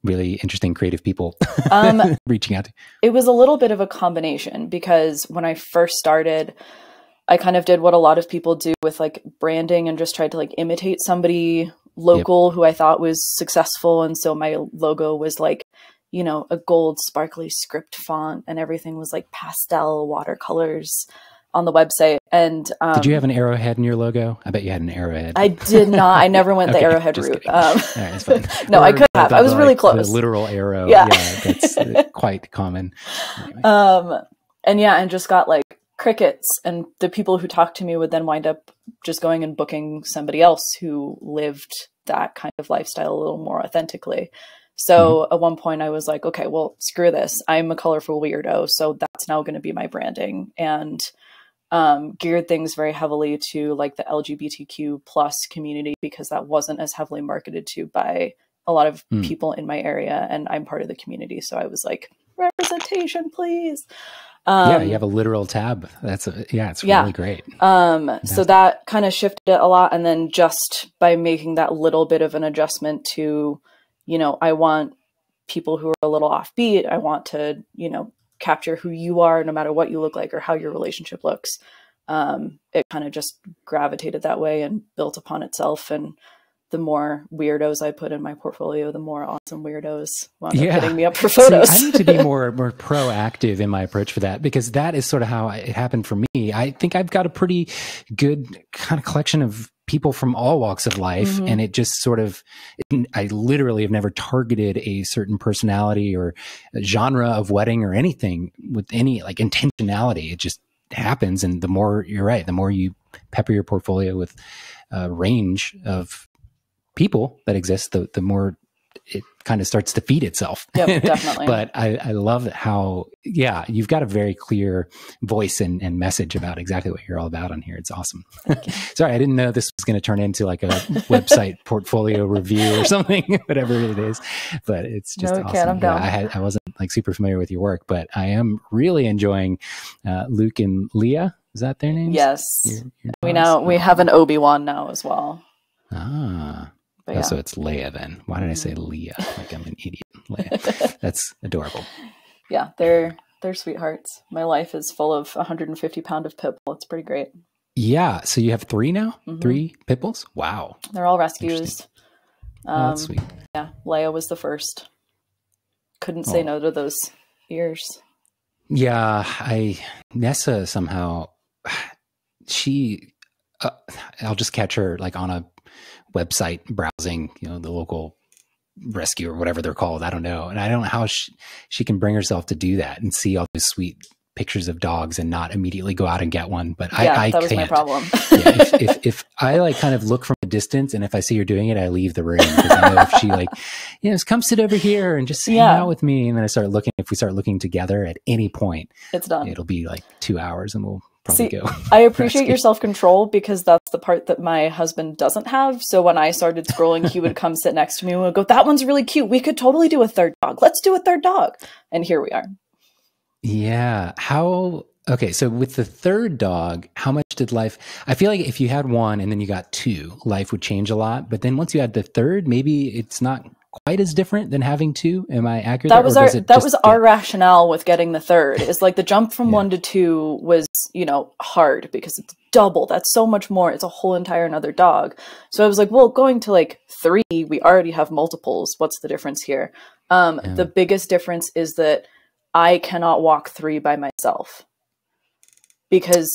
really interesting, creative people reaching out to you? It was a little bit of a combination, because when I first started, I kind of did what a lot of people do with like branding and just tried to like imitate somebody local who I thought was successful. And so my logo was like, you know, a gold sparkly script font, and everything was like pastel watercolors on the website. And did you have an arrowhead in your logo? I bet you had an arrowhead. I did not. I never went the arrowhead route. All right, it's fine. No, I could have. I was really close. The literal arrow. Yeah, that's quite common. Anyway. And just got like crickets, and the people who talked to me would then wind up just going and booking somebody else who lived that kind of lifestyle a little more authentically. So at one point I was like, okay, well, screw this. I'm a colorful weirdo. So that's now going to be my branding, and geared things very heavily to like the LGBTQ plus community, because that wasn't as heavily marketed to by a lot of people in my area. And I'm part of the community. So I was like, representation, please. Yeah, you have a literal tab. It's really great. So that kind of shifted it a lot. And then just by making that little bit of an adjustment to, you know, I want people who are a little offbeat. I want to, you know, capture who you are, no matter what you look like or how your relationship looks. It kind of just gravitated that way and built upon itself. And the more weirdos I put in my portfolio, the more awesome weirdos wound up hitting me up for photos. See, I need to be more proactive in my approach for that, because that is sort of how it happened for me. I think I've got a pretty good kind of collection of people from all walks of life. And it just sort of, I literally have never targeted a certain personality or a genre of wedding or anything with any like intentionality. It just happens. And the more, you're right, the more you pepper your portfolio with a range of people that exist, the more it kind of starts to feed itself. Yep, definitely. But I love how, you've got a very clear voice and message about exactly what you're all about on here. It's awesome. Sorry, I didn't know this was going to turn into like a website portfolio review or something, whatever it is. But it's just awesome. I'm down. I wasn't like super familiar with your work, but I am really enjoying Luke and Leah. Is that their names? Yes. We have an Obi-Wan now as well. So it's Leia then. Why did I say Leah? Like I'm an idiot. Leia. That's adorable. Yeah, they're sweethearts. My life is full of 150-pound of pit bull. It's pretty great. Yeah. So you have 3 now? 3 pit bulls? Wow. They're all rescues. That's sweet. Yeah, Leia was the first. Couldn't say no to those ears. Yeah, Nessa somehow, I'll just catch her like on a website browsing, you know, the local rescue or whatever they're called. I don't know. And I don't know how she can bring herself to do that and see all those sweet pictures of dogs and not immediately go out and get one. But I that was can't. My problem. If I like kind of look from a distance, and if I see her doing it, I leave the room, because I know if she like, just come sit over here and just hang out with me. And then if we start looking together at any point, it's done. It'll be like 2 hours and we'll probably go. I appreciate your self-control, because that's the part that my husband doesn't have. So when I started scrolling, he would come sit next to me and would go, that one's really cute. We could totally do a third dog. Let's do a third dog. And here we are. Yeah. Okay. So with the third dog, how much did life, I feel like if you had one and then you got 2, life would change a lot. But then once you had the third, maybe it's not quite as different than having 2. Am I accurate? That was our rationale with getting the third. Is like the jump from 1 to 2 was, you know, hard, because it's double. That's so much more. It's a whole entire another dog. So I was like, well, going to like 3, we already have multiples. What's the difference here? The biggest difference is that I cannot walk 3 by myself. Because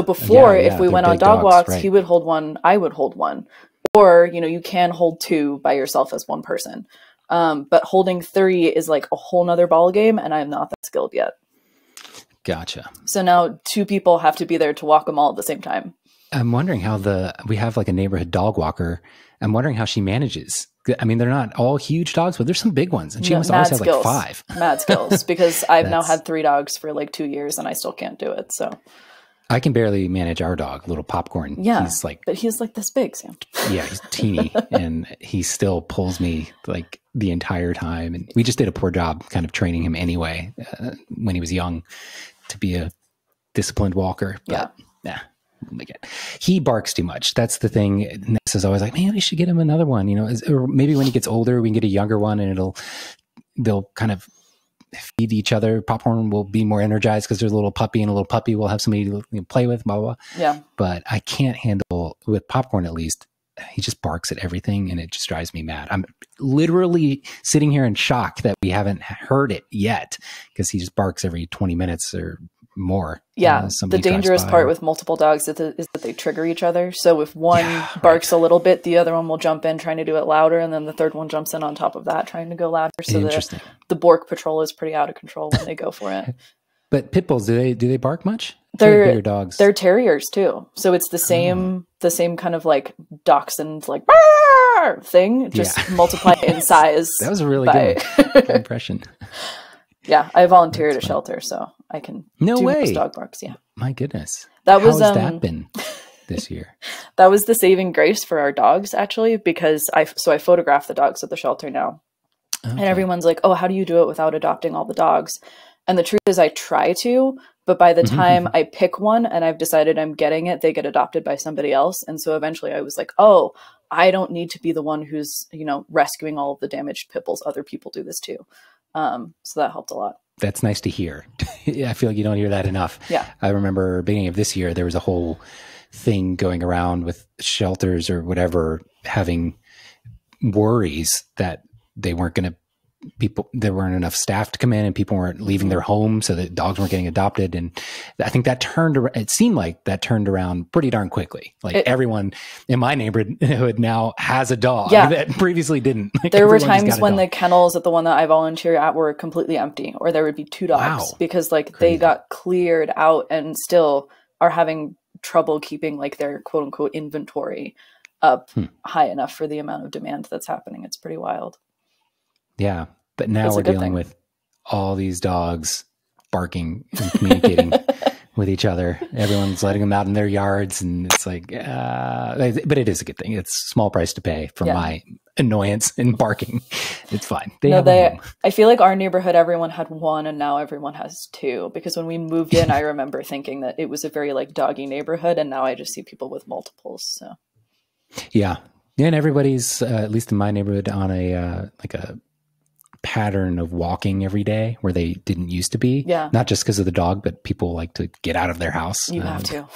before, if we went on dog walks, he would hold one, I would hold one. Or, you know, you can hold 2 by yourself as one person. But holding 3 is like a whole nother ball game, and I'm not that skilled yet. Gotcha. So now 2 people have to be there to walk them all at the same time. I'm wondering how we have like a neighborhood dog walker. I'm wondering how she manages. I mean, they're not all huge dogs, but there's some big ones. And she must always have like 5. Mad skills, because I've now had 3 dogs for like 2 years and I still can't do it. So I can barely manage our dog, little Popcorn. Yeah, but he's like this big, Sam. Yeah, he's teeny, and he still pulls me like the entire time. And we just did a poor job kind of training him anyway when he was young to be a disciplined walker. But yeah. He barks too much. That's the thing. Ness is always like, man, we should get him another one. You know, or maybe when he gets older, we can get a younger one, and they'll kind of feed each other. Popcorn will be more energized because there's a little puppy, and a little puppy will have somebody to play with, blah, blah, blah. Yeah. But I can't handle, with Popcorn at least, he just barks at everything, and it just drives me mad. I'm literally sitting here in shock that we haven't heard it yet, because he just barks every 20 minutes or more. Yeah. The dangerous part with multiple dogs is that they trigger each other. So if one barks a little bit, the other one will jump in trying to do it louder, and then the third one jumps in on top of that trying to go louder. So the Bork patrol is pretty out of control when they go for it. But pit bulls, do they bark much? They're bigger dogs. They're terriers too. So it's the same kind of like dachshund like thing, just multiply in size. That was a really good impression. Yeah, I volunteer at a shelter, so I can do those dog barks. Yeah, my goodness. How has that been this year? That was the saving grace for our dogs, actually, because I photograph the dogs at the shelter now, and everyone's like, "Oh, how do you do it without adopting all the dogs?" And the truth is, I try to, but by the time I pick one and I've decided I'm getting it, they get adopted by somebody else, and so eventually I was like, "Oh, I don't need to be the one who's rescuing all of the damaged pit bulls. Other people do this too." So that helped a lot. That's nice to hear. I feel like you don't hear that enough. Yeah. I remember beginning of this year, there was a whole thing going around with shelters or whatever, having worries that there weren't enough staff to come in, and people weren't leaving their home, so that dogs weren't getting adopted. And I think it seemed like that turned around pretty darn quickly. Like everyone in my neighborhood now has a dog that previously didn't. Like there were times when the kennels at the one that I volunteer at were completely empty, or there would be 2 dogs because they got cleared out and still are having trouble keeping like their quote unquote inventory up high enough for the amount of demand that's happening. It's pretty wild. Yeah. But now we're dealing with all these dogs barking and communicating with each other. Everyone's letting them out in their yards, and it's like, but it is a good thing. It's a small price to pay for my annoyance and barking. It's fine. I feel like our neighborhood, everyone had 1, and now everyone has 2. Because when we moved in, I remember thinking that it was a very like doggy neighborhood, and now I just see people with multiples. So yeah, and everybody's at least in my neighborhood on a pattern of walking every day where they didn't used to be. Yeah. Not just because of the dog, but people like to get out of their house. You have to.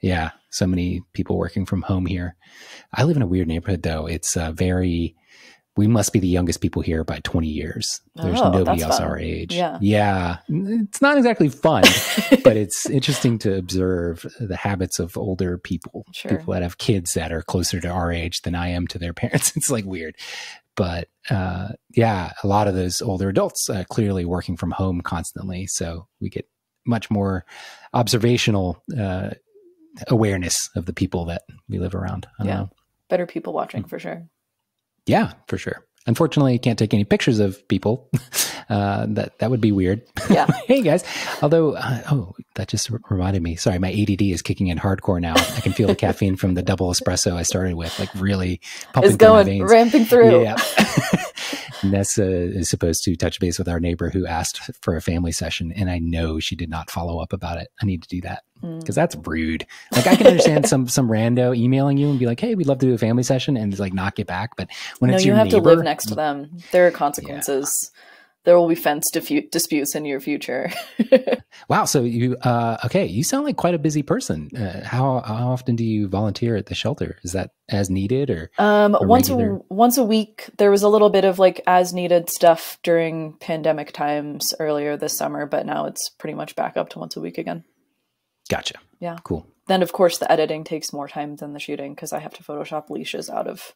Yeah. So many people working from home here. I live in a weird neighborhood though. It's we must be the youngest people here by 20 years. There's nobody else our age. Yeah. Yeah. It's not exactly fun, but it's interesting to observe the habits of older people, people that have kids that are closer to our age than I am to their parents. It's like weird. But a lot of those older adults clearly working from home constantly. So we get much more observational awareness of the people that we live around. I don't know. Better people watching for sure. Yeah, for sure. Unfortunately, you can't take any pictures of people. That would be weird. Yeah. Hey guys. Although, that just reminded me. Sorry, my ADD is kicking in hardcore now. I can feel the caffeine from the double espresso I started with, like really pumping through my veins. Ramping through. Yeah. Nessa is supposed to touch base with our neighbor who asked for a family session, and I know she did not follow up about it. I need to do that because that's rude. Like I can understand some rando emailing you and be like, "Hey, we'd love to do a family session," and just like not get back. But when it's your neighbor, you have to live next to them. There are consequences. Yeah. There will be fence disputes in your future. Wow. So you sound like quite a busy person. How often do you volunteer at the shelter? Is that as needed or once a week? There was a little bit of like as needed stuff during pandemic times earlier this summer, but now it's pretty much back up to once a week again. Gotcha. Yeah. Cool. Then of course the editing takes more time than the shooting because I have to Photoshop leashes out of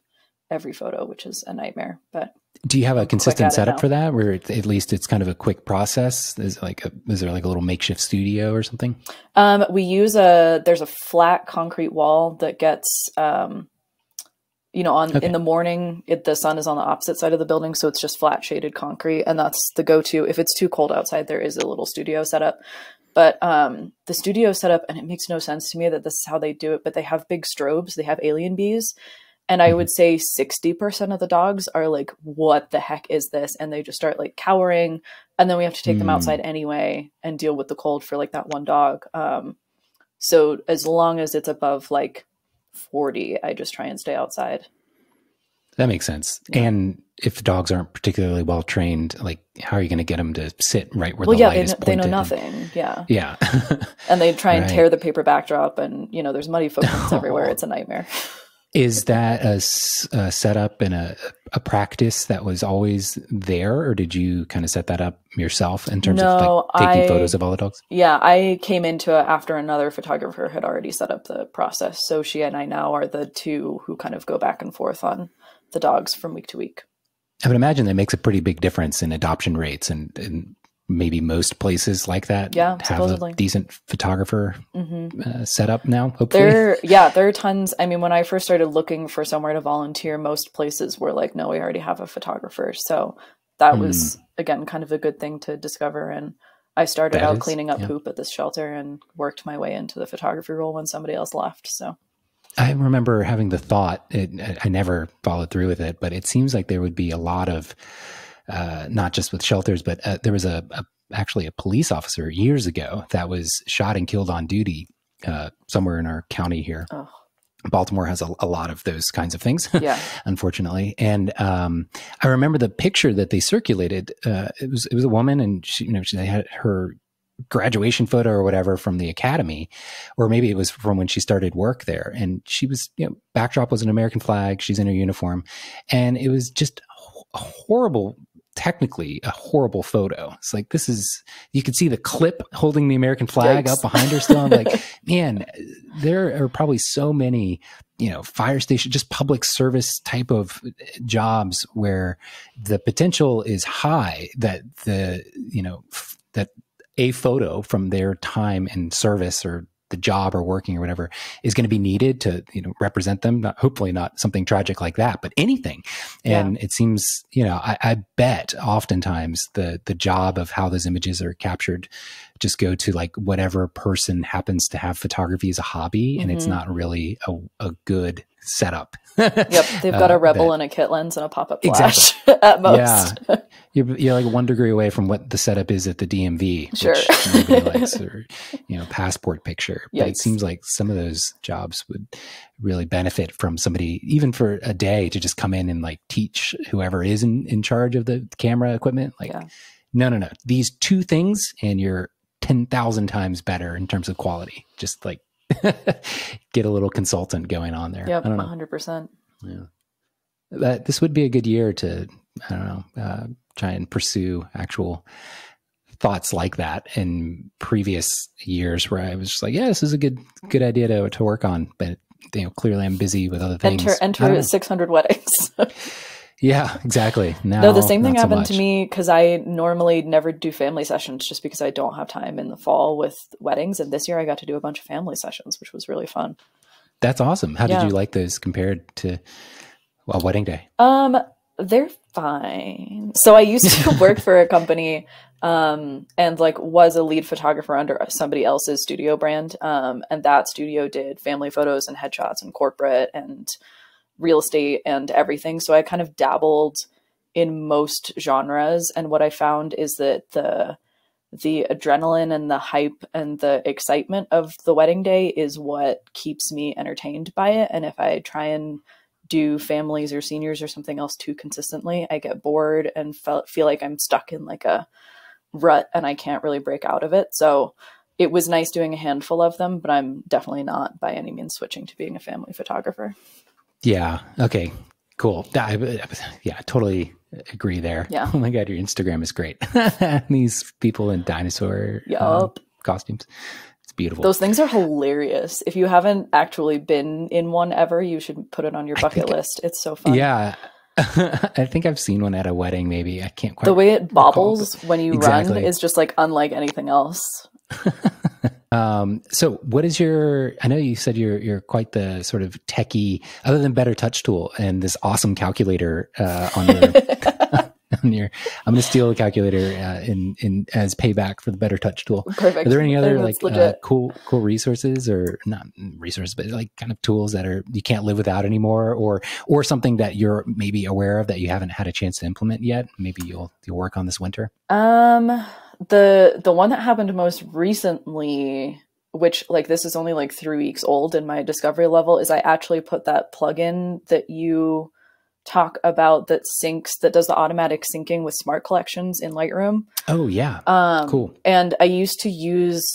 every photo, which is a nightmare. But do you have a consistent setup now. for that, where at least it's kind of a quick process? Is there like a little makeshift studio or something? We use there's a flat concrete wall that gets, you know, in the morning, the sun is on the opposite side of the building. So it's just flat shaded concrete. And that's the go-to. If it's too cold outside, there is a little studio setup. But the studio setup, and it makes no sense to me that this is how they do it, but they have big strobes. They have alien bees. And I would say 60% of the dogs are like, what the heck is this? And they just start like cowering. And then we have to take them outside anyway and deal with the cold for like that one dog. So as long as it's above like 40, I just try and stay outside. That makes sense. Yeah. And if dogs aren't particularly well trained, like how are you going to get them to sit right where the light is pointed? They know nothing. Yeah. And they try and tear the paper backdrop, and you know, there's muddy footprints everywhere. It's a nightmare. Is that a setup and a practice that was always there, or did you kind of set that up yourself in terms of like taking photos of all the dogs? Yeah, I came into it after another photographer had already set up the process. So she and I now are the two who kind of go back and forth on the dogs from week to week. I would imagine that makes a pretty big difference in adoption rates, and maybe most places like that have supposedly a decent photographer set up now, hopefully. There are tons. I mean, when I first started looking for somewhere to volunteer, most places were like, no, we already have a photographer. So that was, again, kind of a good thing to discover. And I started out cleaning up poop at this shelter and worked my way into the photography role when somebody else left. So I remember having the thought, I never followed through with it, but it seems like there would be a lot of, not just with shelters, but there was actually a police officer years ago that was shot and killed on duty somewhere in our county here. Oh. Baltimore has a lot of those kinds of things, unfortunately. And I remember the picture that they circulated. It was a woman, and they had her graduation photo or whatever from the academy, or maybe it was from when she started work there. And she was, backdrop was an American flag. She's in her uniform, and it was just horrible. Technically a horrible photo. It's like, you could see the clip holding the American flag up behind her still. I'm like, man, there are probably so many, fire station, just public service type of jobs where the potential is high that that a photo from their time in service or the job or working or whatever is going to be needed to, represent them. Hopefully not something tragic like that, but anything. And it seems, I bet oftentimes the job of how those images are captured just go to like whatever person happens to have photography as a hobby. And it's not really a good setup. Yep. They've got a Rebel and a kit lens and a pop-up flash at most. Yeah. You're like 1 degree away from what the setup is at the DMV, sure, which nobody likes, or, passport picture. But it seems like some of those jobs would really benefit from somebody, even for a day, to just come in and like teach whoever is in charge of the camera equipment. Like, no, these two things, and you're 10,000 times better in terms of quality. Just like get a little consultant going on there. Yep, 100%. Yeah. But this would be a good year to, try and pursue actual thoughts like that in previous years where I was just like, this is a good idea to work on. But, clearly I'm busy with other things. Enter 600 weddings. Yeah, exactly. No, the same thing happened to me, because I normally never do family sessions just because I don't have time in the fall with weddings. And this year I got to do a bunch of family sessions, which was really fun. That's awesome. How did you like those compared to a wedding day? They're fine. So I used to work for a company and like was a lead photographer under somebody else's studio brand. And that studio did family photos and headshots and corporate and real estate and everything. So I kind of dabbled in most genres. And what I found is that the adrenaline and the hype and the excitement of the wedding day is what keeps me entertained by it. And if I try and do families or seniors or something else too consistently, I get bored and feel like I'm stuck in like a rut and I can't really break out of it. So it was nice doing a handful of them, but I'm definitely not by any means switching to being a family photographer. Yeah. Okay, cool. I totally agree there. Yeah. Oh my God, your Instagram is great. These people in dinosaur costumes. It's beautiful. Those things are hilarious. If you haven't actually been in one ever, you should put it on your bucket list. It's so fun. Yeah. I think I've seen one at a wedding, maybe. I can't quite The way it recall, bobbles when you run is just like unlike anything else. So what is I know you said you're quite the sort of techie, other than Better Touch tool and this awesome calculator on your, I'm going to steal a calculator in as payback for the Better Touch tool. Perfect. Are there any other like cool resources, or not resources, but like kind of tools that you can't live without anymore, or something that you're maybe aware of that you haven't had a chance to implement yet? Maybe you'll work on this winter. The one that happened most recently, which like this is only like 3 weeks old in my discovery level, is I actually put that plugin that you talk about that does the automatic syncing with smart collections in Lightroom. Oh yeah. Cool. And I used to use,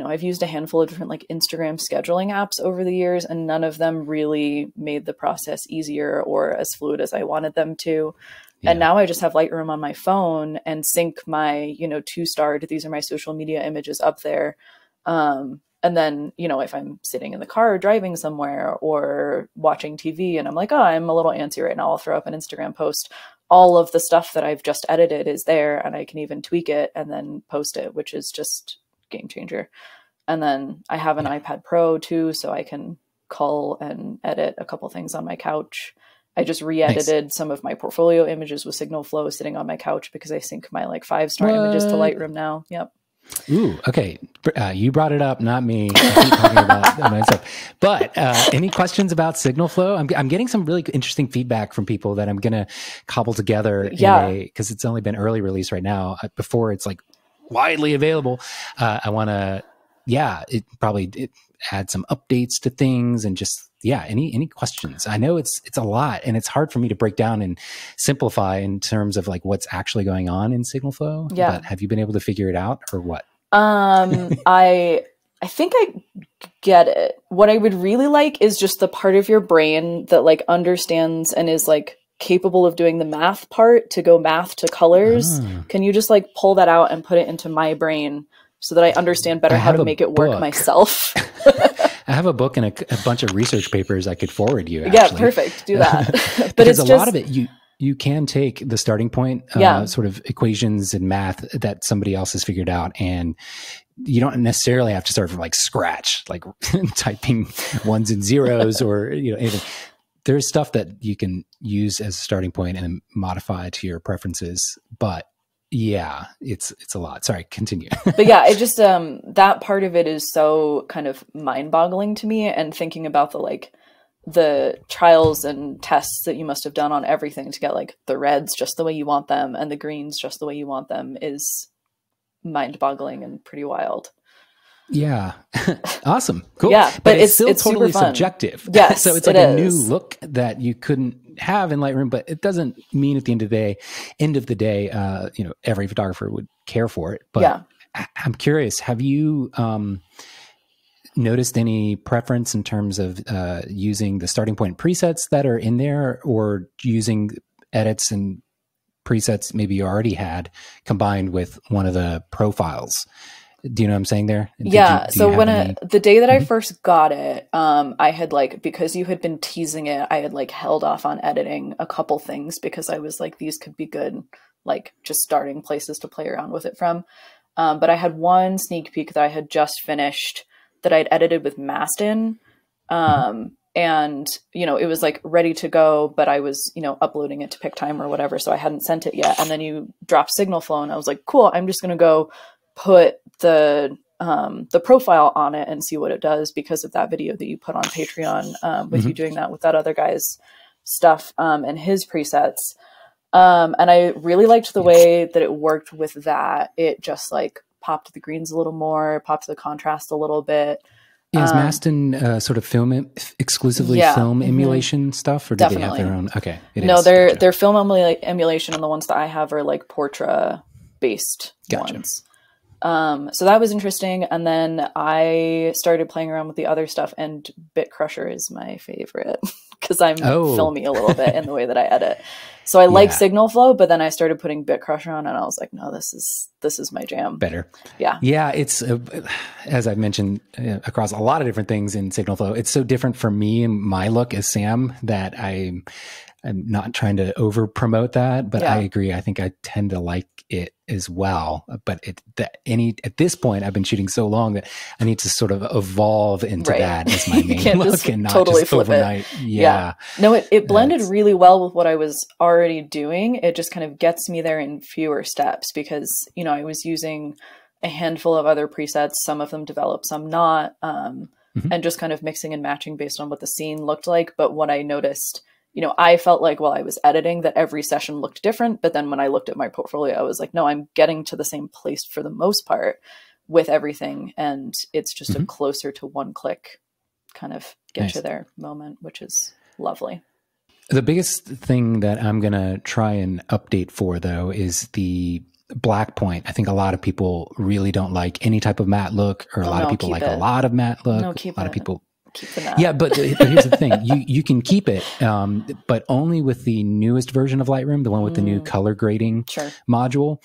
I've used a handful of different like Instagram scheduling apps over the years, and none of them really made the process easier or as fluid as I wanted them to. Yeah. And now I just have Lightroom on my phone and sync my, 2-starred, these are my social media images up there. And then, if I'm sitting in the car driving somewhere or watching TV and I'm like, oh, I'm a little antsy right now, I'll throw up an Instagram post. All of the stuff that I've just edited is there, and I can even tweak it and then post it, which is just game changer. And then I have an iPad Pro too, so I can cull and edit a couple things on my couch. I just re-edited some of my portfolio images with Signal Flow sitting on my couch because I sync my like 5-star images to Lightroom now. Yep. Ooh, okay. You brought it up, not me. I keep talking about myself. But any questions about Signal Flow? I'm getting some really interesting feedback from people that I'm going to cobble together. Because it's only been early release right now. Before it's like widely available. I want to, it probably add some updates to things and just, any questions? I know it's a lot, and it's hard for me to break down and simplify in terms of like what's actually going on in Signal Flow. Yeah. But have you been able to figure it out, or what? I think I get it. What I would really like is just the part of your brain that like understands and is like capable of doing the math part to go math to colors. Can you just like pull that out and put it into my brain so that I understand better how to make it work myself? I have a book and a bunch of research papers I could forward you. Actually. Yeah, perfect. Do that. But it's a lot of it. You can take the starting point, sort of equations and math that somebody else has figured out, and you don't necessarily have to start from like scratch, like typing ones and zeros or anything. There's stuff that you can use as a starting point and modify to your preferences, but. Yeah, it's a lot. Sorry, continue. But yeah, it just, that part of it is so kind of mind boggling to me, and thinking about the trials and tests that you must have done on everything to get like the reds just the way you want them and the greens just the way you want them is mind boggling and pretty wild. Yeah. Awesome. Cool. Yeah, but it's still totally subjective. Yes. So it's like a new look that you couldn't have in Lightroom, but it doesn't mean at the end of the day, every photographer would care for it. But I'm curious, have you noticed any preference in terms of using the starting point presets that are in there, or using edits and presets maybe you already had combined with one of the profiles? Do you know what I'm saying there? So the day that I first got it, I had because you had been teasing it, I had held off on editing a couple things because I was like, these could be good, just starting places to play around with it from. But I had one sneak peek that I had just finished that I'd edited with Mastin. And, it was ready to go, but I was, uploading it to PicTime or whatever. So I hadn't sent it yet. And then you dropped Signal Flow and I was like, cool, I'm just going to go put the profile on it and see what it does because of that video that you put on Patreon, with you doing that with that other guy's stuff, and his presets. And I really liked the way that it worked with that. It just popped the greens a little more, popped the contrast a little bit. Is Mastin sort of film exclusively film emulation stuff, or do they have their own? Okay, they're film emulation, and the ones that I have are Portra based ones. So that was interesting. And then I started playing around with the other stuff, and Bit Crusher is my favorite because I'm Oh. filmy a little bit in the way that I edit. So I like signal flow, but then I started putting Bit Crusher on and I was like, no, this is my jam. Better. Yeah. Yeah. It's, as I've mentioned across a lot of different things in signal flow, it's so different for me and my look as Sam that I'm not trying to over promote that, but I agree. I think I tend to like it as well. But at this point, I've been shooting so long that I need to sort of evolve into that as my main look and not totally just overnight. Yeah. No, it blended really well with what I was already doing. It just kind of gets me there in fewer steps because, you know, I was using a handful of other presets, some of them developed, some not, and just kind of mixing and matching based on what the scene looked like. But what I noticed, you know, I felt like while I was editing that every session looked different. But then when I looked at my portfolio, I was like, no, I'm getting to the same place for the most part with everything. And it's just a closer to one click kind of get you there moment, which is lovely. The biggest thing that I'm going to try and update for, though, is the black point. I think a lot of people really don't like any type of matte look, or a lot of people like a lot of matte look. No, keep a lot it. of people. Keep the matte. Yeah, but here's the thing. You can keep it, but only with the newest version of Lightroom, the one with the new color grading module.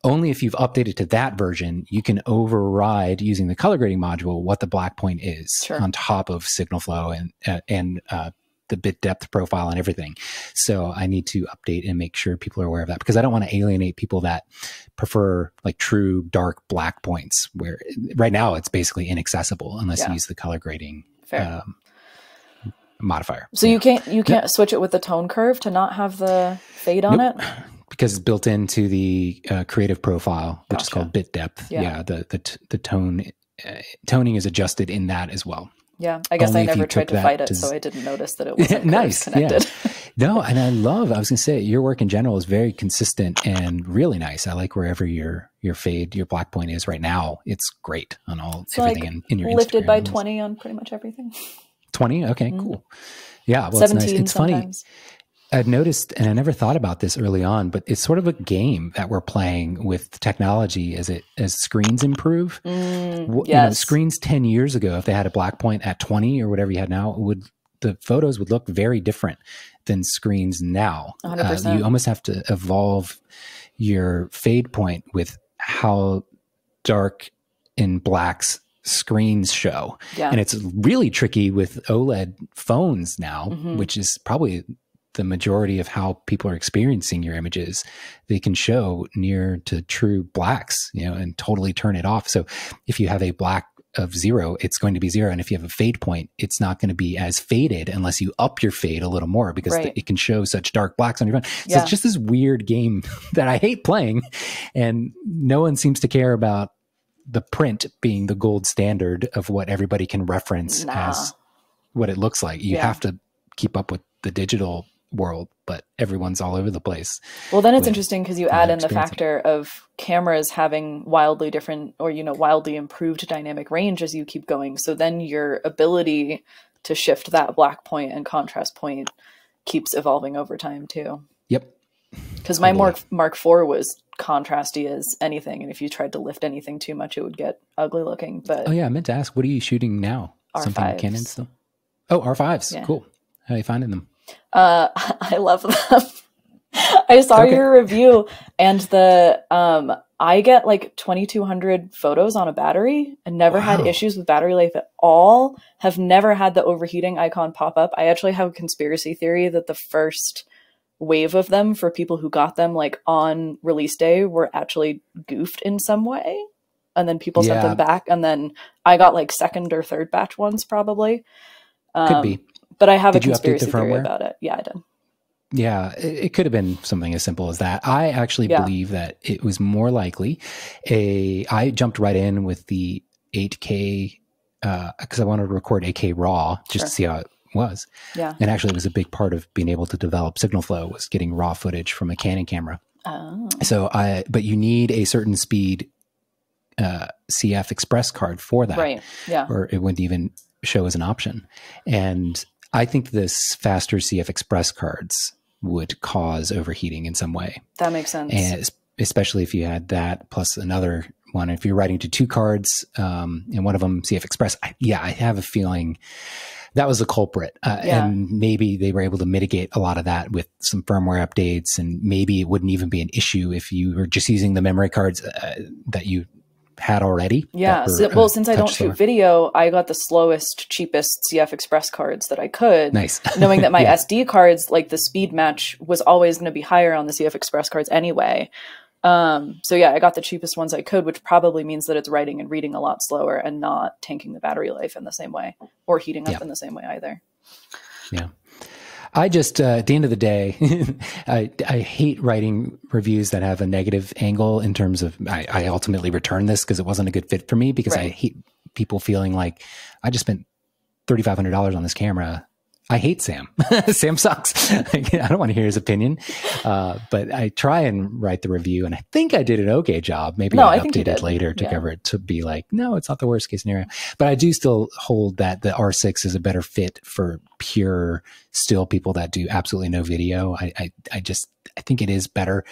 Only if you've updated to that version, you can override using the color grading module what the black point is on top of signal flow and the bit depth profile and everything. So I need to update and make sure people are aware of that, because I don't want to alienate people that prefer like true dark black points, where right now it's basically inaccessible unless you use the color grading modifier. So you can't switch it with the tone curve to not have the fade on it? Because it's built into the creative profile, which is called bit depth. The toning is adjusted in that as well. Yeah, I guess I never tried to fight it, so I didn't notice that it wasn't connected. No, and I was going to say, your work in general is very consistent and really nice. I like wherever your fade, your black point is right now. It's great on everything like in your lifted Instagram. by 20 on pretty much everything. 20? Okay, cool. Yeah, well, 17 it's nice. It's sometimes. Funny. I've noticed, and I never thought about this early on, but it's sort of a game that we're playing with technology as screens improve. You know, screens 10 years ago, if they had a black point at 20 or whatever you had now, the photos would look very different than screens now. 100%. You almost have to evolve your fade point with how dark in blacks screens show. And it's really tricky with OLED phones now, which is probably the majority of how people are experiencing your images. They can show near to true blacks, you know, and totally turn it off. So if you have a black of 0, it's going to be 0. And if you have a fade point, it's not going to be as faded unless you up your fade a little more, because it can show such dark blacks on your phone. So it's just this weird game that I hate playing, and no one seems to care about the print being the gold standard of what everybody can reference as what it looks like. You have to keep up with the digital world, but everyone's all over the place. Well, then it's interesting because you add in the factor of cameras having wildly different, or, you know, wildly improved dynamic range as you keep going. So then your ability to shift that black point and contrast point keeps evolving over time too. Yep. Because my Mark IV was contrasty as anything, and if you tried to lift anything too much, it would get ugly looking. But I meant to ask, what are you shooting now? R5s. Something Canon still? Oh, R5s. Yeah. Cool. How are you finding them? I love them. I saw your review, and I get like 2,200 photos on a battery and never had issues with battery life at all. Have never had the overheating icon pop up. I actually have a conspiracy theory that the first wave of them for people who got them like on release day were actually goofed in some way, and then people sent them back, and then I got like second or third batch ones probably. Could be. But I have a conspiracy theory about it. Yeah, I did. Yeah, it could have been something as simple as that. I actually believe that it was more likely I jumped right in with the 8K because I wanted to record 8K RAW just to see how it was. Yeah. And actually it was a big part of being able to develop signal flow was getting raw footage from a Canon camera. Oh. So but you need a certain speed CF Express card for that. Right. Yeah. Or it wouldn't even show as an option. And I think this faster CF Express cards would cause overheating in some way. That makes sense. And especially if you had that plus another one. If you're writing to 2 cards and one of them CF Express, I have a feeling that was the culprit. And maybe they were able to mitigate a lot of that with some firmware updates, and maybe it wouldn't even be an issue if you were just using the memory cards that you had already. Yeah. Well, since I don't shoot video, I got the slowest, cheapest CF Express cards that I could. Nice. Knowing that my SD cards, like the speed match was always going to be higher on the CF Express cards anyway. So yeah, I got the cheapest ones I could, which probably means that it's writing and reading a lot slower and not tanking the battery life in the same way, or heating up in the same way either. Yeah. I just, at the end of the day, I hate writing reviews that have a negative angle in terms of, I ultimately returned this because it wasn't a good fit for me, because I hate people feeling like I just spent $3,500 on this camera. I hate Sam. Sam sucks. I don't want to hear his opinion. But I try and write the review, and I think I did an okay job. Maybe I updated later to cover it to be like, no, it's not the worst case scenario. But I do still hold that the R6 is a better fit for pure still people that do absolutely no video. I think it is better.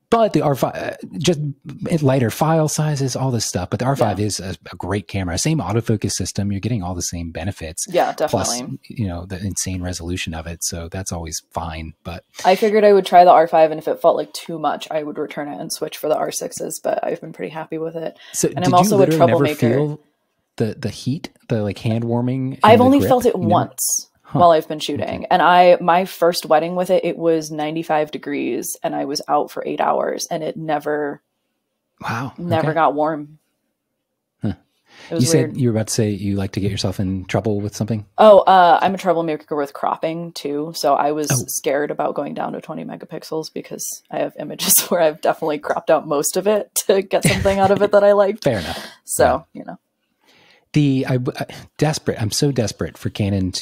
But the R5, just lighter file sizes, all this stuff. But the R5 is a great camera. Same autofocus system. You're getting all the same benefits. Yeah, definitely. Plus, you know, the insane resolution of it. So that's always fine. But I figured I would try the R5, and if it felt like too much, I would return it and switch for the R6s. But I've been pretty happy with it. So and I'm also a troublemaker. Never feel the heat, the like hand warming? I've only felt it once. While I've been shooting. And my first wedding with it, it was 95 degrees and I was out for 8 hours, and it never got warm. Huh. It was weird. Said you were about to say you like to get yourself in trouble with something? Oh, I'm a troublemaker with cropping too. So I was scared about going down to 20 megapixels because I have images where I've definitely cropped out most of it to get something out of it that I liked. Fair enough. So, you know. I'm so desperate for Canon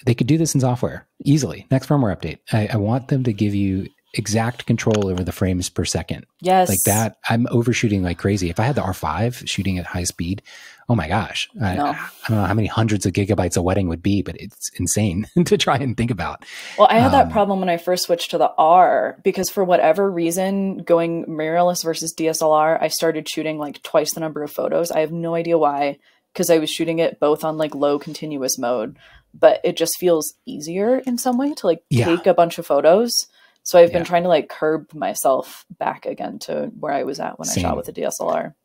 they could do this in software easily. Next firmware update. I want them to give you exact control over the frames per second. Yes. Like that. I'm overshooting like crazy. If I had the R5 shooting at high speed, oh my gosh. I don't know how many hundreds of gigabytes a wedding would be, but it's insane to try and think about. Well, I had that problem when I first switched to the R, because for whatever reason, going mirrorless versus DSLR, I started shooting like twice the number of photos. I have no idea why, because I was shooting it both on like low continuous mode, but it just feels easier in some way to like take a bunch of photos. So I've been trying to like curb myself back again to where I was at when I shot with the DSLR.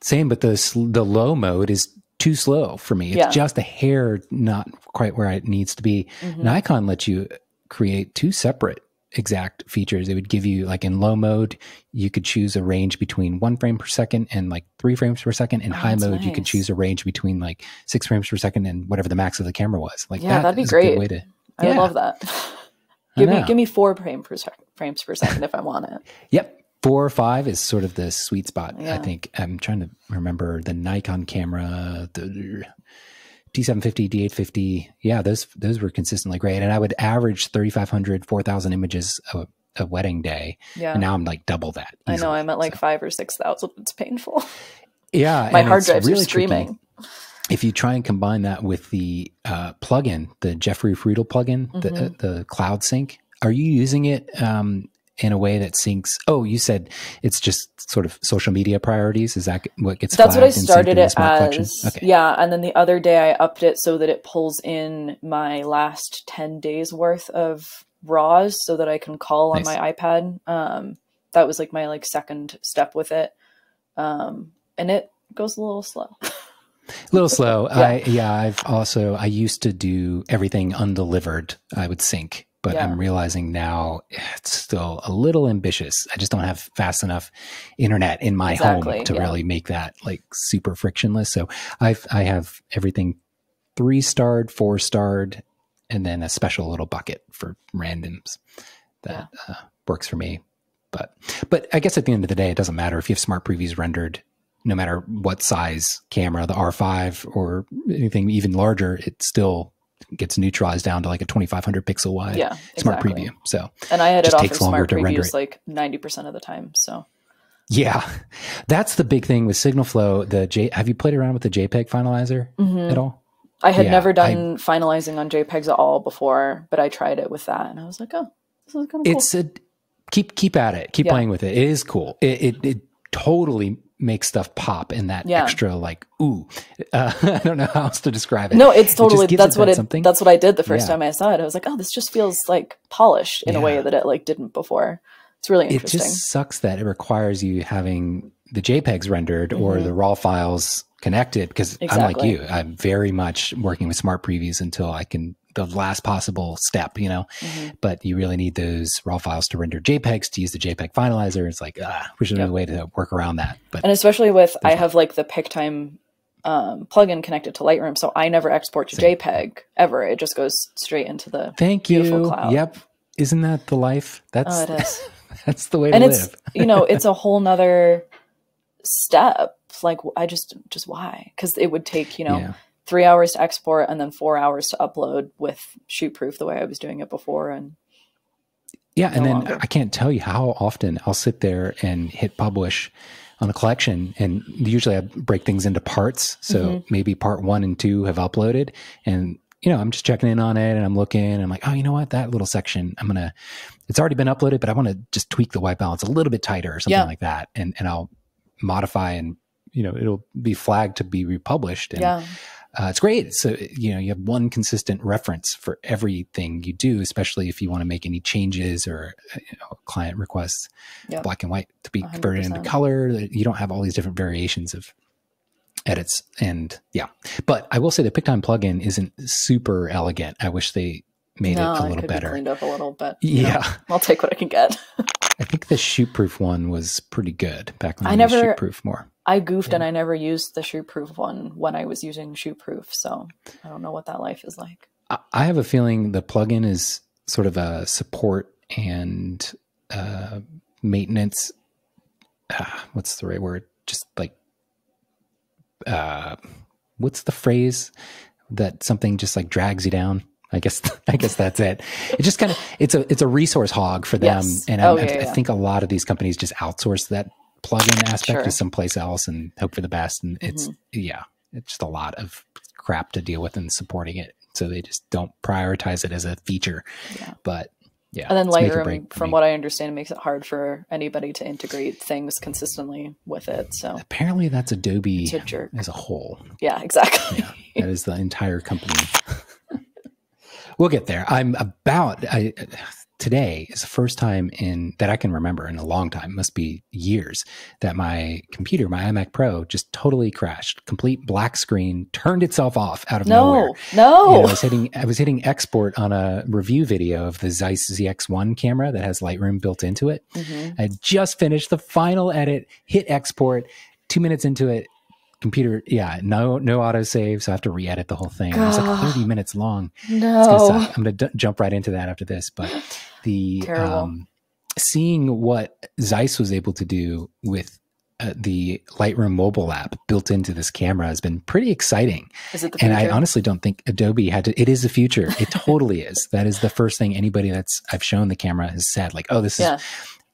Same, but the low mode is too slow for me. It's just a hair not quite where it needs to be. Nikon lets you create two separate exact features. It would give you, like in low mode, you could choose a range between 1 frame per second and like 3 frames per second. In high mode, you could choose a range between like 6 frames per second and whatever the max of the camera was. Like that'd be great. Way to, I would love that. Give me 4 frames per second if I want it. Yep. 4 or 5 is sort of the sweet spot. I think. I'm trying to remember the Nikon camera, the D750, D850. Yeah, those were consistently great. And I would average 3,500, 4,000 images a wedding day. Yeah. And now I'm like double that. Easily. I know. I'm at like 5,000 or 6,000. It's painful. Yeah. My hard drives are screaming. Tricky. If you try and combine that with the plugin, the Jeffrey Friedel plugin, the Cloud Sync, are you using it in a way that syncs? Oh, you said it's just sort of social media priorities. Is that what gets That's what I started it as. Okay. Yeah. And then the other day I upped it so that it pulls in my last 10 days worth of RAWs so that I can call on my iPad. That was like my second step with it. And it goes a little slow. A little slow. I used to do everything undelivered. I would sync. But I'm realizing now it's still a little ambitious. I just don't have fast enough internet in my home to really make that like super frictionless. So I have everything 3-starred, 4-starred, and then a special little bucket for randoms that works for me. But I guess at the end of the day, it doesn't matter if you have smart previews rendered, no matter what size camera, the R5 or anything even larger, it still gets neutralized down to like a 2,500 pixel wide smart preview. So, and I had it off of smart previews like 90% of the time. So yeah, that's the big thing with Signal Flow. Have you played around with the JPEG finalizer at all? I had never done finalizing on JPEGs at all before, but I tried it with that and I was like, oh, this is kind of cool. Keep at it. Keep playing with it. It is cool. It totally make stuff pop and that Yeah. extra like, ooh, I don't know how else to describe it. No, it's totally, that's what I did the first time I saw it. I was like, oh, this just feels like polished in a way that it like didn't before. It's really interesting. It just sucks that it requires you having the JPEGs rendered or the raw files connected, because I'm like you, I'm very much working with smart previews until I can, the last possible step, you know, but you really need those raw files to render JPEGs to use the JPEG finalizer. It's like, we should have a way to work around that. But and especially with, I have like the PicTime plugin connected to Lightroom, so I never export to JPEG ever. It just goes straight into the beautiful cloud. Yep. Isn't that the life? That's it is. That's the way to live. It's, you know, it's a whole nother step. Like, I just why? Because it would take, you know, 3 hours to export and then 4 hours to upload with shootproof the way I was doing it before. And and then I can't tell you how often I'll sit there and hit publish on a collection, and usually I break things into parts. So maybe part 1 and 2 have uploaded, and you know, I'm just checking in on it and I'm looking and I'm like, oh, you know what, that little section, it's already been uploaded, but I want to just tweak the white balance a little bit tighter or something like that. And I'll modify, and, you know, it'll be flagged to be republished. And it's great. So, you know, you have one consistent reference for everything you do, especially if you want to make any changes or, you know, client requests black and white to be 100%. Converted into color. You don't have all these different variations of edits. And but I will say the PicTime plugin isn't super elegant. I wish they made it a little better. Cleaned up a little bit. Yeah. I'll take what I can get. I think the shootproof one was pretty good back when I used shootproof more. I goofed and I never used the shootproof one when I was using shootproof. So I don't know what that life is like. I have a feeling the plugin is sort of a support and maintenance. What's the right word? Just like, what's the phrase that something just like drags you down? I guess that's it. It just kind of, it's a resource hog for them. Yes. And I think a lot of these companies just outsource that plugin aspect to someplace else and hope for the best. And it's just a lot of crap to deal with in supporting it. So they just don't prioritize it as a feature. But and then Lightroom, from what I understand, makes it hard for anybody to integrate things consistently with it. So apparently that's Adobe as a whole. Yeah, exactly. That is the entire company. We'll get there. Today is the first time that I can remember in a long time, must be years, that my computer, my iMac Pro, just totally crashed. Complete black screen, turned itself off out of nowhere. No. I was hitting export on a review video of the Zeiss ZX1 camera that has Lightroom built into it. I had just finished the final edit, hit export, 2 minutes into it, computer, no autosave, so I have to re-edit the whole thing. It was like 30 minutes long. No. I'm going to jump right into that after this, but seeing what Zeiss was able to do with the Lightroom mobile app built into this camera has been pretty exciting. Is it the future? And I honestly don't think Adobe had to. It is the future. It totally is. That is the first thing anybody I've shown the camera has said, like, oh, this is...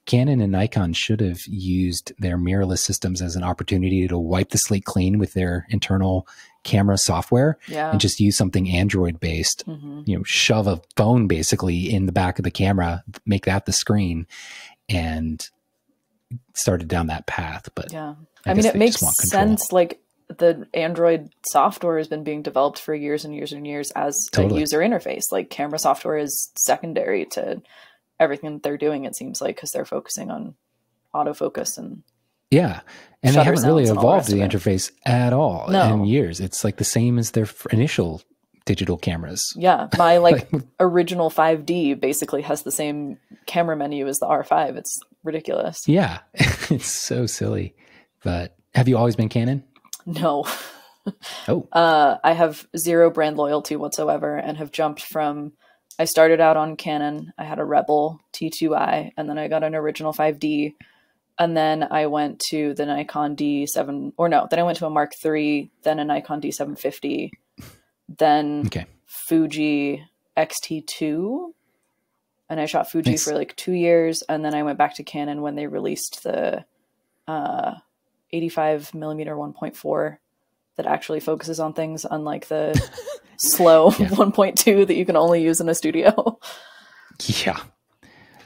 Canon and Nikon should have used their mirrorless systems as an opportunity to wipe the slate clean with their internal camera software and just use something Android based, you know, shove a phone basically in the back of the camera, make that the screen, and started down that path. But I mean, it makes sense. Like, the Android software has been being developed for years and years and years as a user interface. Like, camera software is secondary to everything that they're doing, it seems like, because they're focusing on autofocus and and they haven't really evolved the interface at all in years. It's like the same as their initial digital cameras. My original 5D basically has the same camera menu as the R5. It's ridiculous. It's so silly. But have you always been Canon? No. I have zero brand loyalty whatsoever, and have jumped from... I started out on Canon. I had a Rebel T2i, and then I got an original 5D. And then I went to the Nikon D7, then I went to a Mark III, then a Nikon D750, then Fuji X-T2. And I shot Fuji for like 2 years. And then I went back to Canon when they released the 85mm 1.4 that actually focuses on things, unlike the slow 1.2 that you can only use in a studio.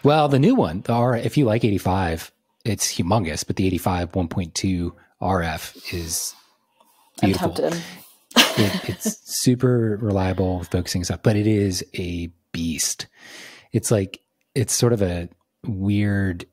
Well, the new one, if you like 85, it's humongous, but the 85 1.2 RF is I'm beautiful. tempted. It's super reliable with focusing stuff, but it is a beast. It's like, it's sort of a weird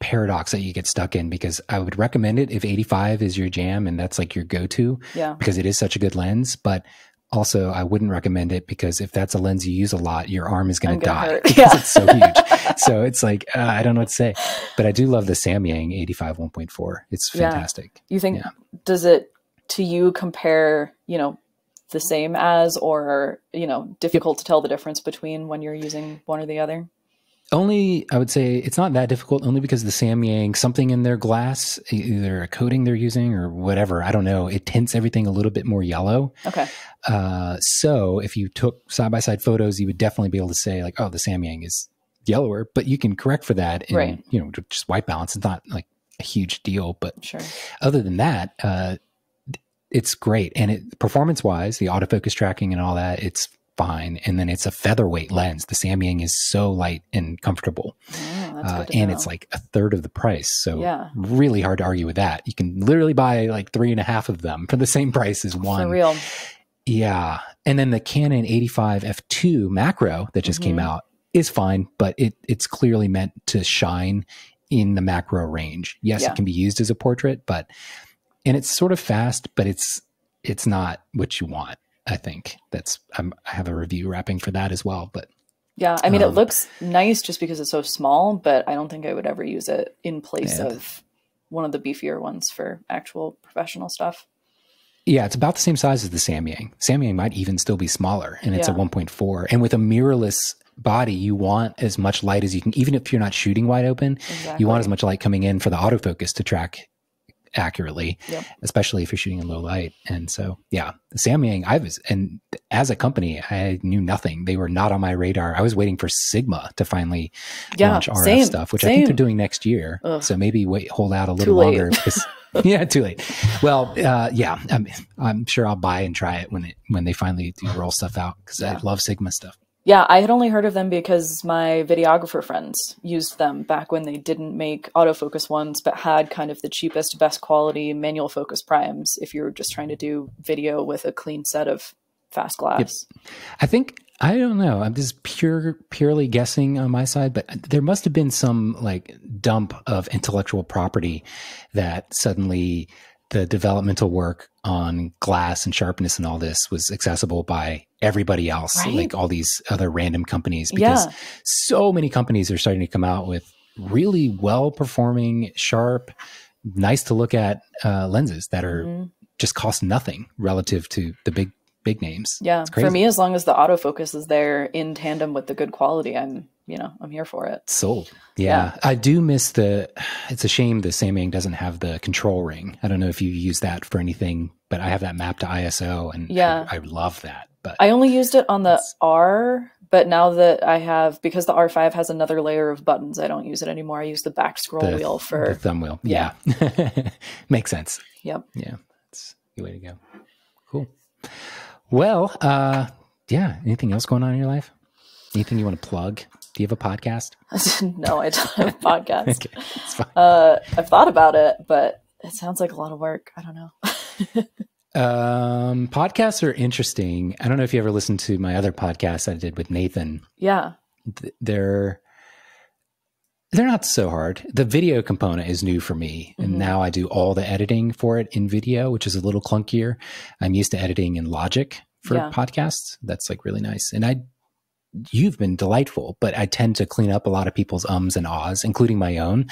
paradox that you get stuck in, because I would recommend it if 85 is your jam and that's like your go-to, because it is such a good lens. But also I wouldn't recommend it because if that's a lens you use a lot, your arm is going to die because it's so huge. So it's like, I don't know what to say, but I do love the Samyang 85 1.4. It's fantastic. You think, does it to you compare, you know, the same as, or, you know, difficult to tell the difference between when you're using one or the other? Only, I would say it's not that difficult, only because the Samyang, something in their glass, either a coating they're using or whatever, I don't know, it tints everything a little bit more yellow. Okay. So if you took side-by-side photos, you would definitely be able to say like, oh, the Samyang is yellower, but you can correct for that in, you know, just white balance. It's not like a huge deal, but other than that, it's great. And it, performance-wise, the autofocus tracking and all that, it's fine. And then it's a featherweight lens. The Samyang is so light and comfortable. And it's like a third of the price. So really hard to argue with that. You can literally buy like 3.5 of them for the same price as one. For real. Yeah. And then the Canon 85 f2 macro that just came out is fine, but it's clearly meant to shine in the macro range. Yes, it can be used as a portrait, and it's sort of fast, but it's not what you want. I think I have a review wrapping for that as well, but yeah, I mean, it looks nice just because it's so small, but I don't think I would ever use it in place of one of the beefier ones for actual professional stuff. Yeah, it's about the same size as the Samyang. Samyang might even still be smaller, and it's a 1.4. And with a mirrorless body, you want as much light as you can, even if you're not shooting wide open, you want as much light coming in for the autofocus to track accurately, especially if you're shooting in low light. And so, yeah, the Samyang, and as a company, I knew nothing. They were not on my radar. I was waiting for Sigma to finally launch RF stuff, which I think they're doing next year. So maybe hold out a little longer. Because, yeah, too late. Well, yeah, I'm sure I'll buy and try it when they finally do roll stuff out, because I love Sigma stuff. Yeah, I had only heard of them because my videographer friends used them back when they didn't make autofocus ones, but had kind of the cheapest, best quality manual focus primes if you were just trying to do video with a clean set of fast glass. I don't know. I'm just purely guessing on my side, but there must have been some like dump of intellectual property that suddenly the developmental work on glass and sharpness and all this was accessible by everybody else, like all these other random companies, because so many companies are starting to come out with really well-performing, sharp, nice to look at lenses that are just cost nothing relative to the big names. Yeah, for me, as long as the autofocus is there in tandem with the good quality, I'm here for it. Sold. Yeah. I do miss it's a shame the Samyang doesn't have the control ring. I don't know if you use that for anything, but I have that mapped to ISO, and I love that. But I only used it on the R, but now that because the R5 has another layer of buttons, I don't use it anymore. I use the back scroll wheel for the thumb wheel. Yeah. Makes sense. Yep. Yeah. That's the way to go. Cool. Well, anything else going on in your life? Anything you want to plug? Do you have a podcast? No, I don't have a podcast. Okay, it's fine. I've thought about it, but it sounds like a lot of work. I don't know. Podcasts are interesting. I don't know if you ever listened to my other podcast I did with Nathan. Yeah. They're not so hard. The video component is new for me. And now I do all the editing for it in video, which is a little clunkier. I'm used to editing in Logic for podcasts. That's like really nice. And you've been delightful, but I tend to clean up a lot of people's ums and ahs, including my own.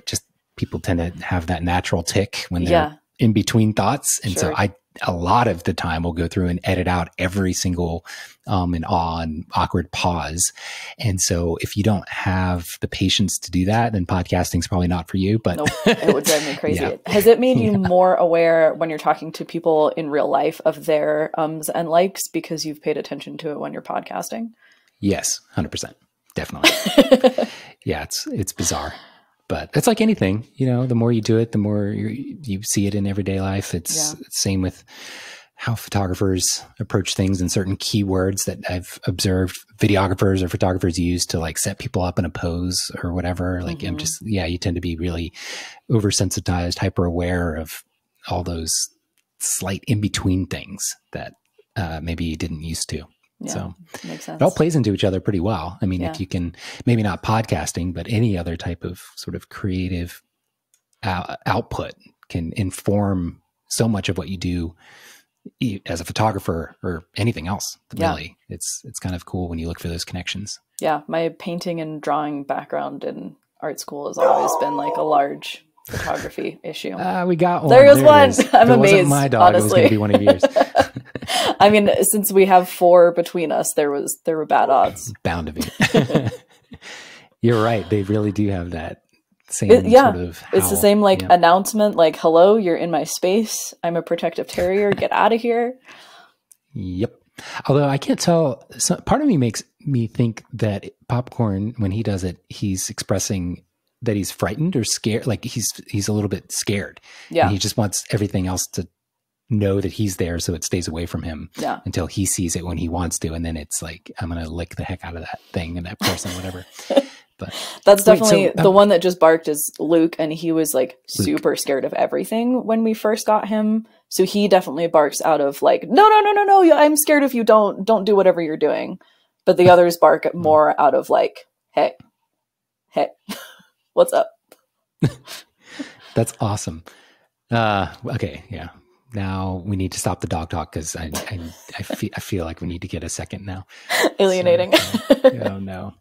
Just people tend to have that natural tick when they're in between thoughts. And so a lot of the time will go through and edit out every single and awe and awkward pause. And so if you don't have the patience to do that, then podcasting is probably not for you. But nope, it would drive me crazy. Has it made you more aware when you're talking to people in real life of their ums and likes because you've paid attention to it when you're podcasting? Yes, 100%. Definitely. Yeah, it's bizarre. But it's like anything, the more you do it, the more you see it in everyday life. It's same with how photographers approach things and certain keywords that I've observed videographers or photographers use to like set people up in a pose or whatever. Like I'm just, you tend to be really oversensitized, hyper aware of all those slight in between things that maybe you didn't used to. Yeah, so makes sense. It all plays into each other pretty well. I mean, if you can, maybe not podcasting, but any other type of sort of creative output can inform so much of what you do as a photographer or anything else. Really, it's kind of cool when you look for those connections. Yeah, my painting and drawing background in art school has always been like a large photography issue. We got one. There was one. I'm amazed. It wasn't my dog. Honestly. It was going to be one of yours. I mean, since we have 4 between us, there were bad odds. Bound to be. You're right. They really do have that same sort of howl. It's the same like announcement, like, hello, you're in my space. I'm a protective terrier. Get out of here. Yep. Although I can't tell, part of me makes me think that Popcorn, when he does it, he's expressing that he's frightened or scared. Like he's a little bit scared. Yeah. And he just wants everything else to know that he's there, so it stays away from him until he sees it when he wants to. And then it's like, I'm going to lick the heck out of that thing and that person, whatever. But that's definitely the one that just barked is Luke, and he was like super scared of everything when we first got him. So he definitely barks out of like, no, I'm scared of you. Don't do whatever you're doing. But the others bark more out of like, hey, what's up? That's awesome. Okay, yeah. Now we need to stop the dog talk because I feel like we need to get a second now. Alienating. Oh no.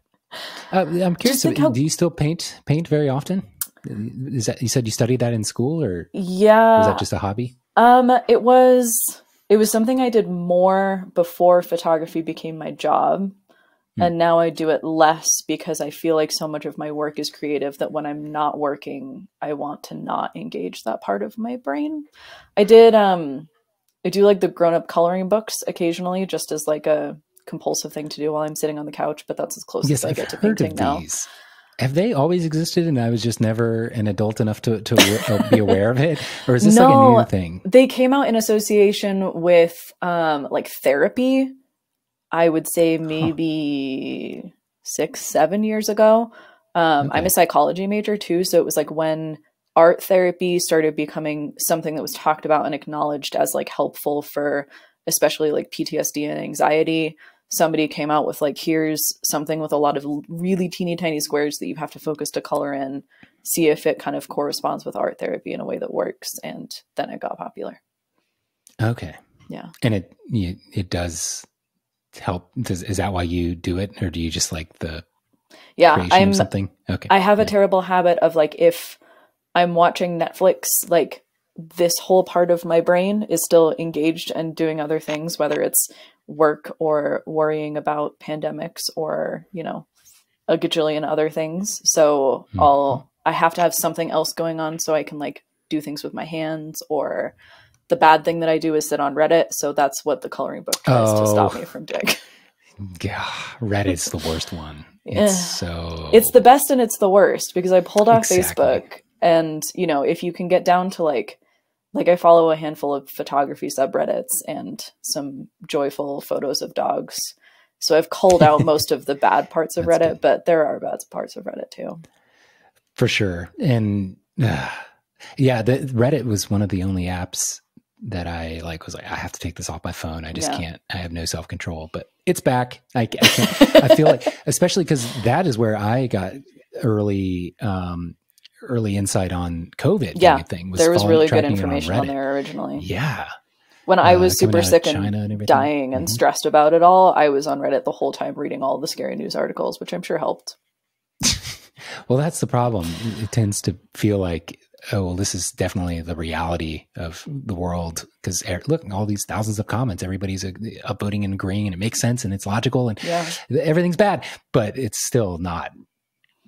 I'm curious. Do you still paint very often? Is that, you said you studied that in school, or was that just a hobby? It was something I did more before photography became my job. And now I do it less because I feel like so much of my work is creative that when I'm not working, I want to not engage that part of my brain. I do like the grown-up coloring books occasionally, just as like a compulsive thing to do while I'm sitting on the couch, but that's as close as I get to painting now. Have they always existed and I was just never an adult enough to be aware of it? Or is this like a new thing? They came out in association with like therapy. I would say maybe 6-7 years ago. I'm a psychology major too. So it was like when art therapy started becoming something that was talked about and acknowledged as like helpful for especially like PTSD and anxiety. Somebody came out with like, here's something with a lot of really teeny tiny squares that you have to focus to color in, see if it kind of corresponds with art therapy in a way that works. And then it got popular. Okay. Yeah. And it does help. Is that why you do it, or do you just like the creation of something? Okay. I have a terrible habit of like, if I'm watching Netflix, like this whole part of my brain is still engaged and doing other things, whether it's work or worrying about pandemics or, a gajillion other things. So I have to have something else going on so I can like do things with my hands. Or the bad thing that I do is sit on Reddit. So that's what the coloring book tries to stop me from doing. Yeah, Reddit's the worst one. It's the best and it's the worst because I pulled off Facebook, and if you can get down to like I follow a handful of photography subreddits and some joyful photos of dogs. So I've culled out most of the bad parts of Reddit, good. But there are bad parts of Reddit too. For sure. And the Reddit was one of the only apps that I was like, I have to take this off my phone. I just can't, I have no self-control, but it's back. I can't, I feel like, especially because that is where I got early insight on COVID. Yeah, there was really good information on there originally. Yeah. When I was super sick and dying and stressed about it all, I was on Reddit the whole time reading all the scary news articles, which I'm sure helped. Well, that's the problem. It tends to feel like, oh, well, this is definitely the reality of the world. Because look, all these thousands of comments, everybody's upvoting and agreeing, and it makes sense and it's logical and everything's bad, but it's still not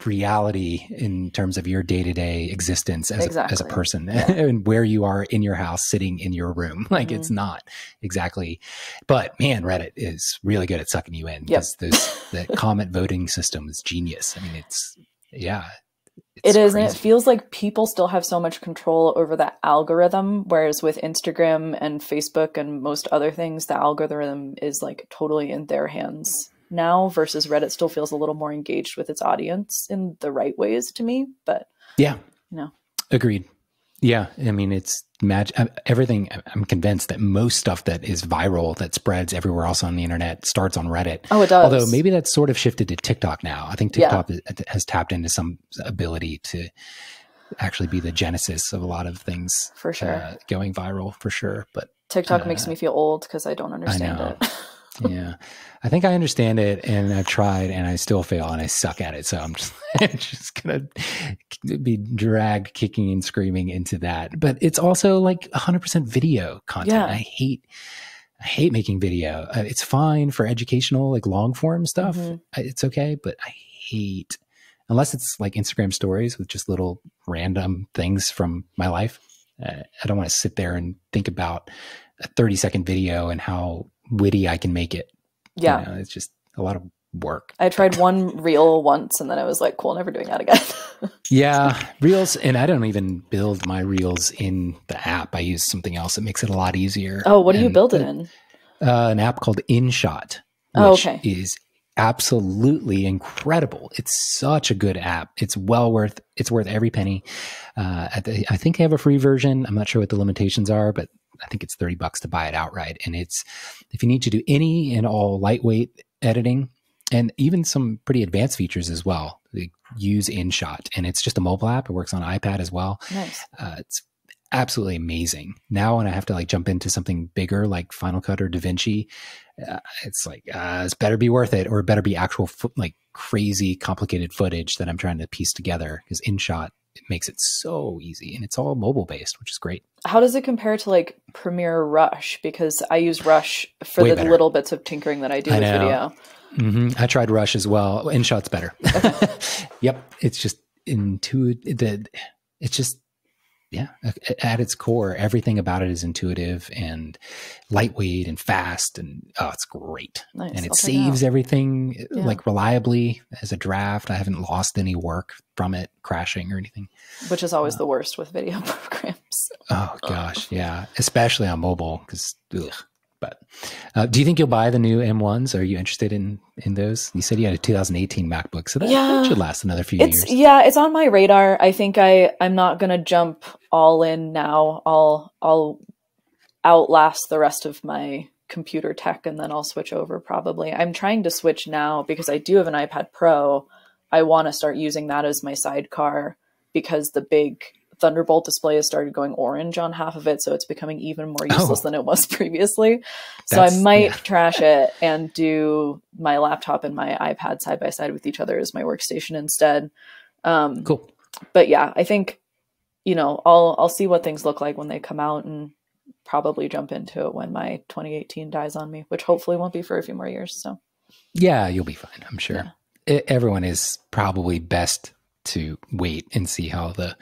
reality in terms of your day-to-day existence as a person and where you are in your house sitting in your room. Like it's not exactly, but man, Reddit is really good at sucking you in because the comment voting system is genius. I mean, It is, crazy. and it feels like people still have so much control over the algorithm, whereas with Instagram and Facebook and most other things, the algorithm is like totally in their hands now, versus Reddit still feels a little more engaged with its audience in the right ways to me. But Yeah, you know, agreed. Yeah, I mean, it's everything. I'm convinced that most stuff that is viral, that spreads everywhere else on the internet, starts on Reddit. Oh, it does. Although maybe that's sort of shifted to TikTok now. I think TikTok has tapped into some ability to actually be the genesis of a lot of things for sure going viral, for sure. But TikTok makes me feel old because I don't understand it. Yeah, I think I understand it, and I've tried, and I still fail, and I suck at it. So I'm just gonna be dragged kicking and screaming into that. But it's also like 100% video content. Yeah. I hate making video. It's fine for educational, like long form stuff. It's okay, but I hate, unless it's like Instagram stories with just little random things from my life. I don't want to sit there and think about a 30-second video and how witty I can make it. Yeah. You know, it's just a lot of work. I tried one reel once and then I was like, cool, never doing that again. Yeah. Reels. And I don't even build my reels in the app. I use something else that makes it a lot easier. Oh, what do you build it in? An app called InShot, which is absolutely incredible. It's such a good app. It's worth every penny. I think they have a free version. I'm not sure what the limitations are, but I think it's $30 to buy it outright. And it's, if you need to do any and all lightweight editing and even some pretty advanced features as well, they use InShot, and it's just a mobile app. It works on iPad as well. Nice. It's absolutely amazing. Now when I have to like jump into something bigger like Final Cut or DaVinci, it's like, it's better be worth it, or it better be actual like crazy complicated footage that I'm trying to piece together, because InShot, it makes it so easy, and it's all mobile based, which is great. How does it compare to like Premiere Rush? Because I use Rush for the little bits of tinkering that I do with video. I tried Rush as well. InShot's better. Okay. Yep. It's just intuitive. It's just, yeah, at its core, everything about it is intuitive and lightweight and fast, and it's great. Nice. And it saves everything like reliably as a draft. I haven't lost any work from it crashing or anything. Which is always the worst with video programs. Oh gosh, yeah, especially on mobile, because. But do you think you'll buy the new M1s? Are you interested in those? You said you had a 2018 MacBook, so that should last another few years. Yeah, it's on my radar. I think I'm not going to jump all in now. I'll outlast the rest of my computer tech, and then I'll switch over probably. I'm trying to switch now because I do have an iPad Pro. I want to start using that as my sidecar, because the big Thunderbolt display has started going orange on half of it, so it's becoming even more useless than it was previously. So I might trash it and do my laptop and my iPad side by side with each other as my workstation instead. Cool. But yeah, I think, I'll see what things look like when they come out, and probably jump into it when my 2018 dies on me, which hopefully won't be for a few more years. So yeah, you'll be fine, I'm sure. Yeah. Everyone is probably best to wait and see how the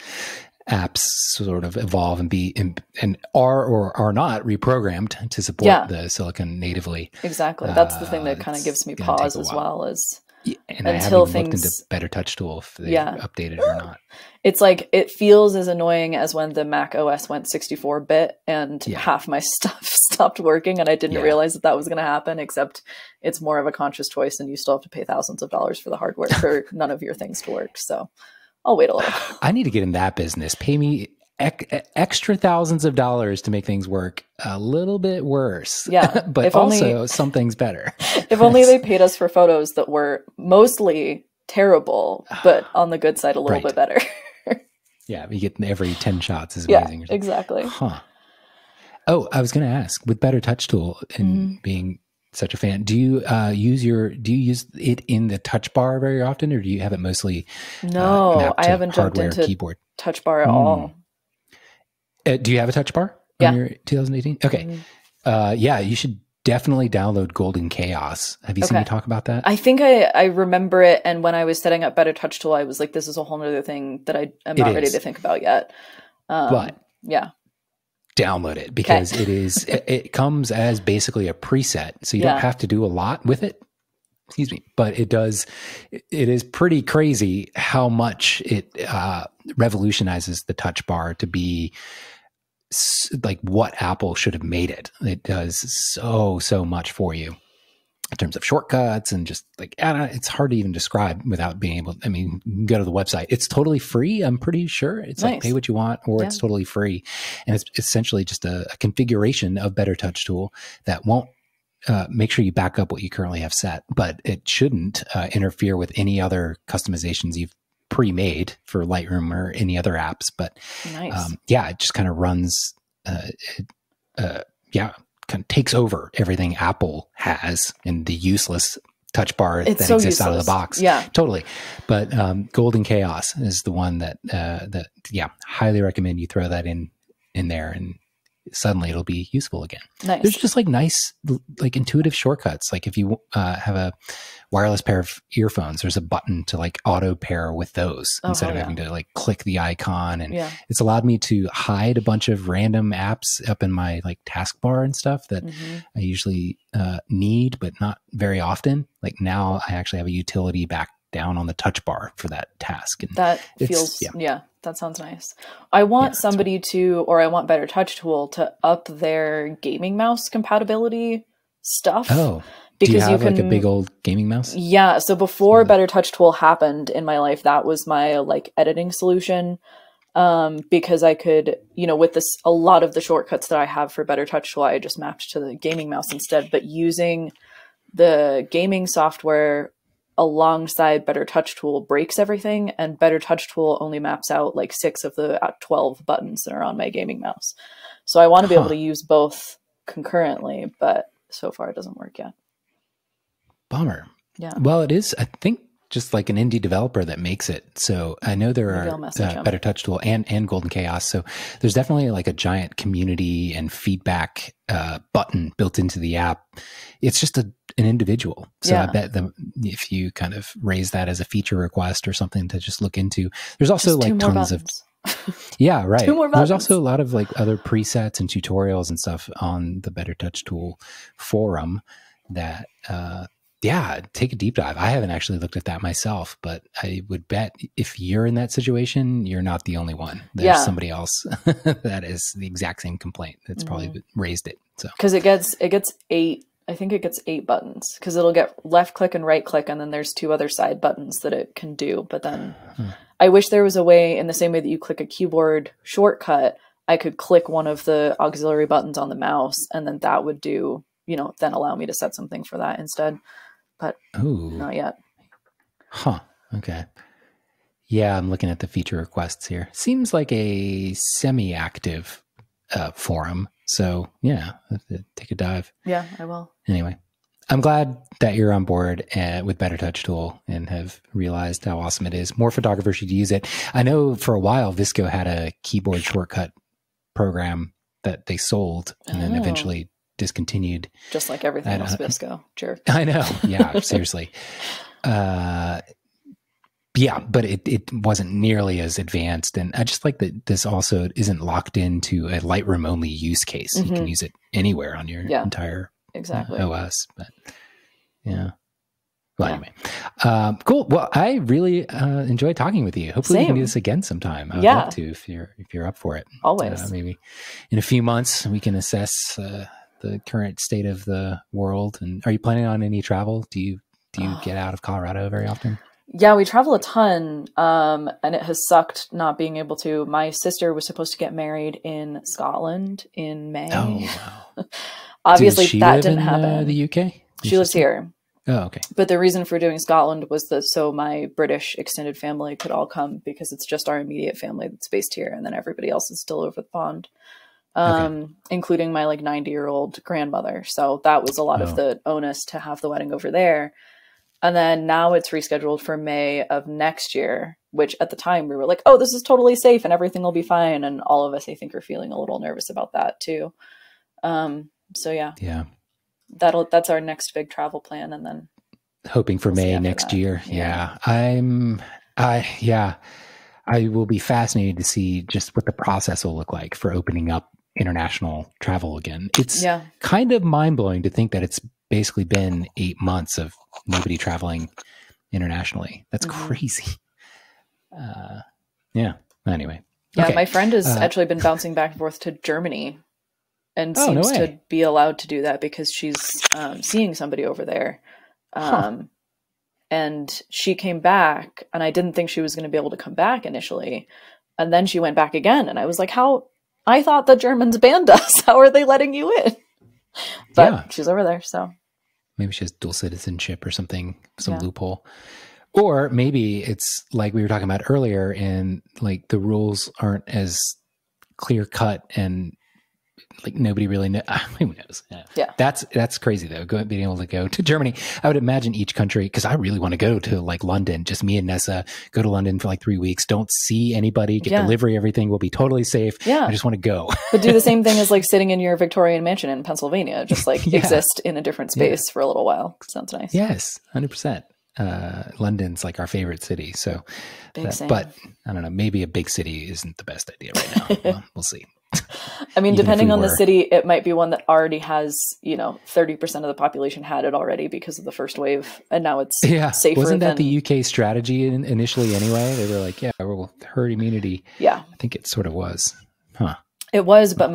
apps sort of evolve and be and are or are not reprogrammed to support the silicon natively. Exactly. That's the thing that kind of gives me pause as well, is and until I haven't looked into Better Touch Tool if they updated it or not. It's like, it feels as annoying as when the Mac OS went 64-bit and half my stuff stopped working, and I didn't realize that was going to happen, except it's more of a conscious choice, and you still have to pay thousands of dollars for the hardware for none of your things to work. So I'll wait a little. I need to get in that business. Pay me extra thousands of dollars to make things work a little bit worse. Yeah. But if also some things better. If only they paid us for photos that were mostly terrible, but on the good side a little bit better. Yeah, we get every 10 shots is amazing. Yeah, exactly. Huh. Oh, I was going to ask, with Better Touch Tool and being such a fan, do you use it in the touch bar very often, or do you have it mostly I haven't jumped into keyboard touch bar at all. Do you have a touch bar on your 2018? Okay. You should definitely download Golden Chaos. Have you seen me talk about that? I think I remember it, and when I was setting up Better Touch Tool, I was like, this is a whole other thing that I'm not ready to think about yet. But download it, because it comes as basically a preset, so you don't have to do a lot with it. excuse me, but it is pretty crazy how much it revolutionizes the touch bar to be like what Apple should have made it. It does so much for you in terms of shortcuts and just like, it's hard to even describe without being able, I mean, you can go to the website. It's totally free. I'm pretty sure it's nice. Like pay what you want, or it's totally free. And it's essentially just a configuration of Better Touch Tool that won't make sure you back up what you currently have set, but it shouldn't interfere with any other customizations you've pre-made for Lightroom or any other apps. But nice. it just kind of runs, kind of takes over everything Apple has in the useless touch bar that exists out of the box. Yeah, totally. But Golden Chaos is the one that highly recommend you throw that in there, and suddenly it'll be useful again. Nice. There's just like nice, like intuitive shortcuts. Like if you have a wireless pair of earphones, there's a button to like auto pair with those instead of having to like click the icon. And it's allowed me to hide a bunch of random apps up in my like taskbar and stuff that I usually need, but not very often. Like now I actually have a utility back down on the touch bar for that task. And that feels, that sounds nice. I want somebody or I want Better Touch Tool to up their gaming mouse compatibility stuff. Oh, because do you have like a big old gaming mouse? Yeah. So before Better Touch Tool happened in my life, that was my like editing solution. Because I could, with a lot of the shortcuts that I have for Better Touch Tool, I just mapped to the gaming mouse instead. But using the gaming software alongside Better Touch Tool breaks everything, and Better Touch Tool only maps out like 6 of the 12 buttons that are on my gaming mouse. So I want to be able to use both concurrently, but so far it doesn't work yet. Bummer. Yeah. Well, it is, I think, just like an indie developer that makes it. So I know there are Better Touch Tool and Golden Chaos. So there's definitely like a giant community and feedback button built into the app. It's just an individual. So I bet if you kind of raise that as a feature request or something to just look into, there's also just like tons of, yeah, right. 2 more buttons. There's also a lot of like other presets and tutorials and stuff on the Better Touch Tool forum that, take a deep dive. I haven't actually looked at that myself, but I would bet if you're in that situation, you're not the only one. There's somebody else that is the exact same complaint that's probably raised it. So because it gets 8, I think it gets 8 buttons, because it'll get left click and right click, and then there's 2 other side buttons that it can do. But then I wish there was a way, in the same way that you click a keyboard shortcut, I could click one of the auxiliary buttons on the mouse, and then that would do, then allow me to set something for that instead. But not yet. Huh. Okay. Yeah, I'm looking at the feature requests here. Seems like a semi-active forum. So yeah, take a dive. Yeah, I will. Anyway, I'm glad that you're on board with Better Touch Tool and have realized how awesome it is. More photographers should use it. I know for a while Visco had a keyboard shortcut program that they sold and then eventually discontinued. Just like everything else Visco. Jerk. I know. Yeah, seriously. Yeah, but it wasn't nearly as advanced. And I just like that this also isn't locked into a Lightroom only use case. You can use it anywhere on your entire OS. But yeah. Well, anyway. Cool. Well, I really enjoyed talking with you. Hopefully we can do this again sometime. I'd love to if you're up for it. Always. Maybe in a few months we can assess the current state of the world. And are you planning on any travel? Do you get out of Colorado very often? Yeah, we travel a ton, and it has sucked not being able to. My sister was supposed to get married in Scotland in May. Oh, wow. Obviously, that didn't happen. The UK? She lives here. Oh, okay. But the reason for doing Scotland was so my British extended family could all come, because it's just our immediate family that's based here, and then everybody else is still over the pond, including my 90-year-old grandmother. So that was a lot of the onus to have the wedding over there. And then now it's rescheduled for May of next year, which at the time we were like, oh, this is totally safe and everything will be fine. And all of us, I think, are feeling a little nervous about that too. So yeah, that's our next big travel plan. And then hoping for May next year. Yeah. I will be fascinated to see just what the process will look like for opening up international travel again. It's kind of mind blowing to think that it's basically been 8 months of nobody traveling internationally. That's crazy. Yeah. Anyway. Yeah, okay. my friend has actually been bouncing back and forth to Germany and seems to be allowed to do that because she's seeing somebody over there. And she came back, and I didn't think she was going to be able to come back initially. And then she went back again, and I was like, how? I thought the Germans banned us. How are they letting you in? But she's over there, so. Maybe she has dual citizenship or something, some loophole. Or maybe it's like we were talking about earlier, and like the rules aren't as clear cut, and like nobody really knows. Who knows? Yeah. That's crazy though. Being able to go to Germany. I would imagine each country, because I really want to go to like London, just me and Nessa, go to London for like 3 weeks, don't see anybody, get delivery, everything will be totally safe. Yeah. I just want to go. But do the same thing as like sitting in your Victorian mansion in Pennsylvania, just like exist in a different space for a little while. Sounds nice. Yes, 100%. London's like our favorite city. So, but I don't know, maybe a big city isn't the best idea right now. Well, we'll see. I mean, depending on the city, it might be one that already has, 30% of the population had it already because of the first wave. And now it's safer. Wasn't that the UK strategy initially anyway? They were like, well, herd immunity. Yeah. I think it sort of was. Huh. It was, but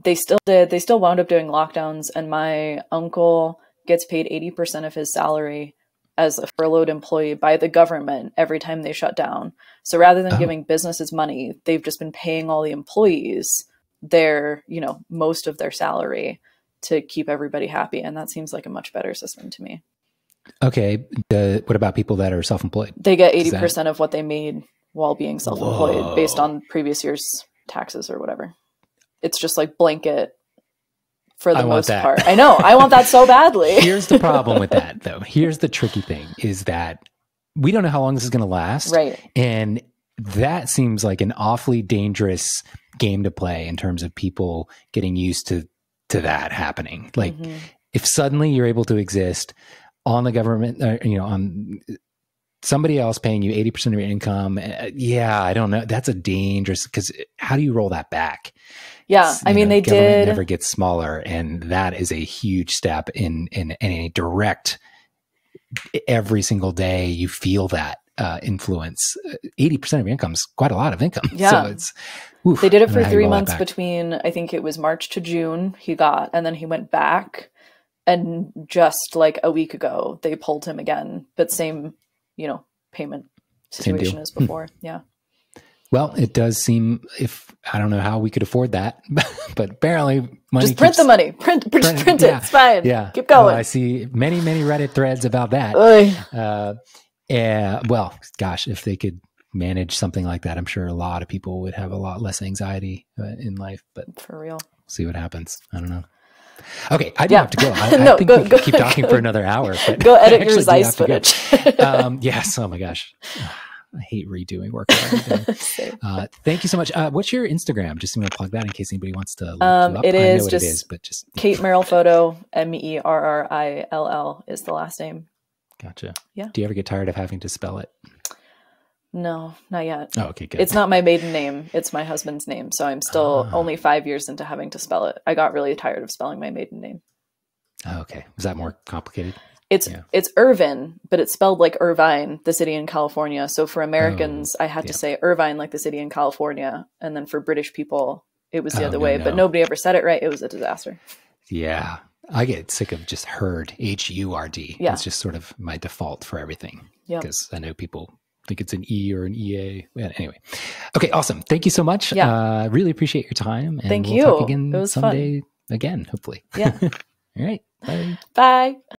they still wound up doing lockdowns, and my uncle gets paid 80% of his salary as a furloughed employee by the government every time they shut down. So rather than giving businesses money, they've just been paying all the employees their, most of their salary to keep everybody happy. And that seems like a much better system to me. Okay. What about people that are self-employed? They get 80% of what they made while being self-employed based on previous year's taxes or whatever. It's just like blanket for the most part. I know. I want that so badly. Here's the problem with that, though. Here's the tricky thing is that we don't know how long this is going to last. Right. And that seems like an awfully dangerous game to play in terms of people getting used to that happening. Like if suddenly you're able to exist on the government, on somebody else paying you 80% of your income. I don't know. That's a dangerous, because how do you roll that back? Yeah. I mean, they did. Never gets smaller. And that is a huge step in a direct, every single day you feel that influence. 80% of your income is quite a lot of income. Yeah. So it's, they did it for 3 months between, I think it was March to June and then he went back, and just like a week ago, they pulled him again, but same, payment situation as before. Yeah. Well, it does seem, I don't know how we could afford that, but apparently money. Just print the money. Print it. It's fine. Yeah. Keep going. I see many Reddit threads about that. Well, gosh, if they could manage something like that, I'm sure a lot of people would have a lot less anxiety in life, but for real, see what happens. I don't know. Okay, I do have to go. I think we could keep talking for another hour. But go edit your Zeiss footage. Yes. Oh my gosh. I hate redoing work. Thank you so much. What's your Instagram? Just going to plug that in case anybody wants to look you up. It is just, it is, but just Kate Merrill Photo, Merrill is the last name. Gotcha. Yeah. Do you ever get tired of having to spell it? No, not yet. Oh, okay, good. It's not my maiden name. It's my husband's name. So I'm still only 5 years into having to spell it. I got really tired of spelling my maiden name. Oh, okay. Was that more complicated? It's Irvin, but it's spelled like Irvine, the city in California. So for Americans, I had to say Irvine, like the city in California. And then for British people, it was the other way. No. But nobody ever said it right. It was a disaster. Yeah. I get sick of just Hurd, Hurd. Yeah. It's just sort of my default for everything. Yeah. Because I know people think it's an E or an EA. Anyway. Okay, awesome. Thank you so much. Yeah. Really appreciate your time. And Thank we'll you. Talk again it was someday fun. Again, hopefully. Yeah. All right. Bye. Bye.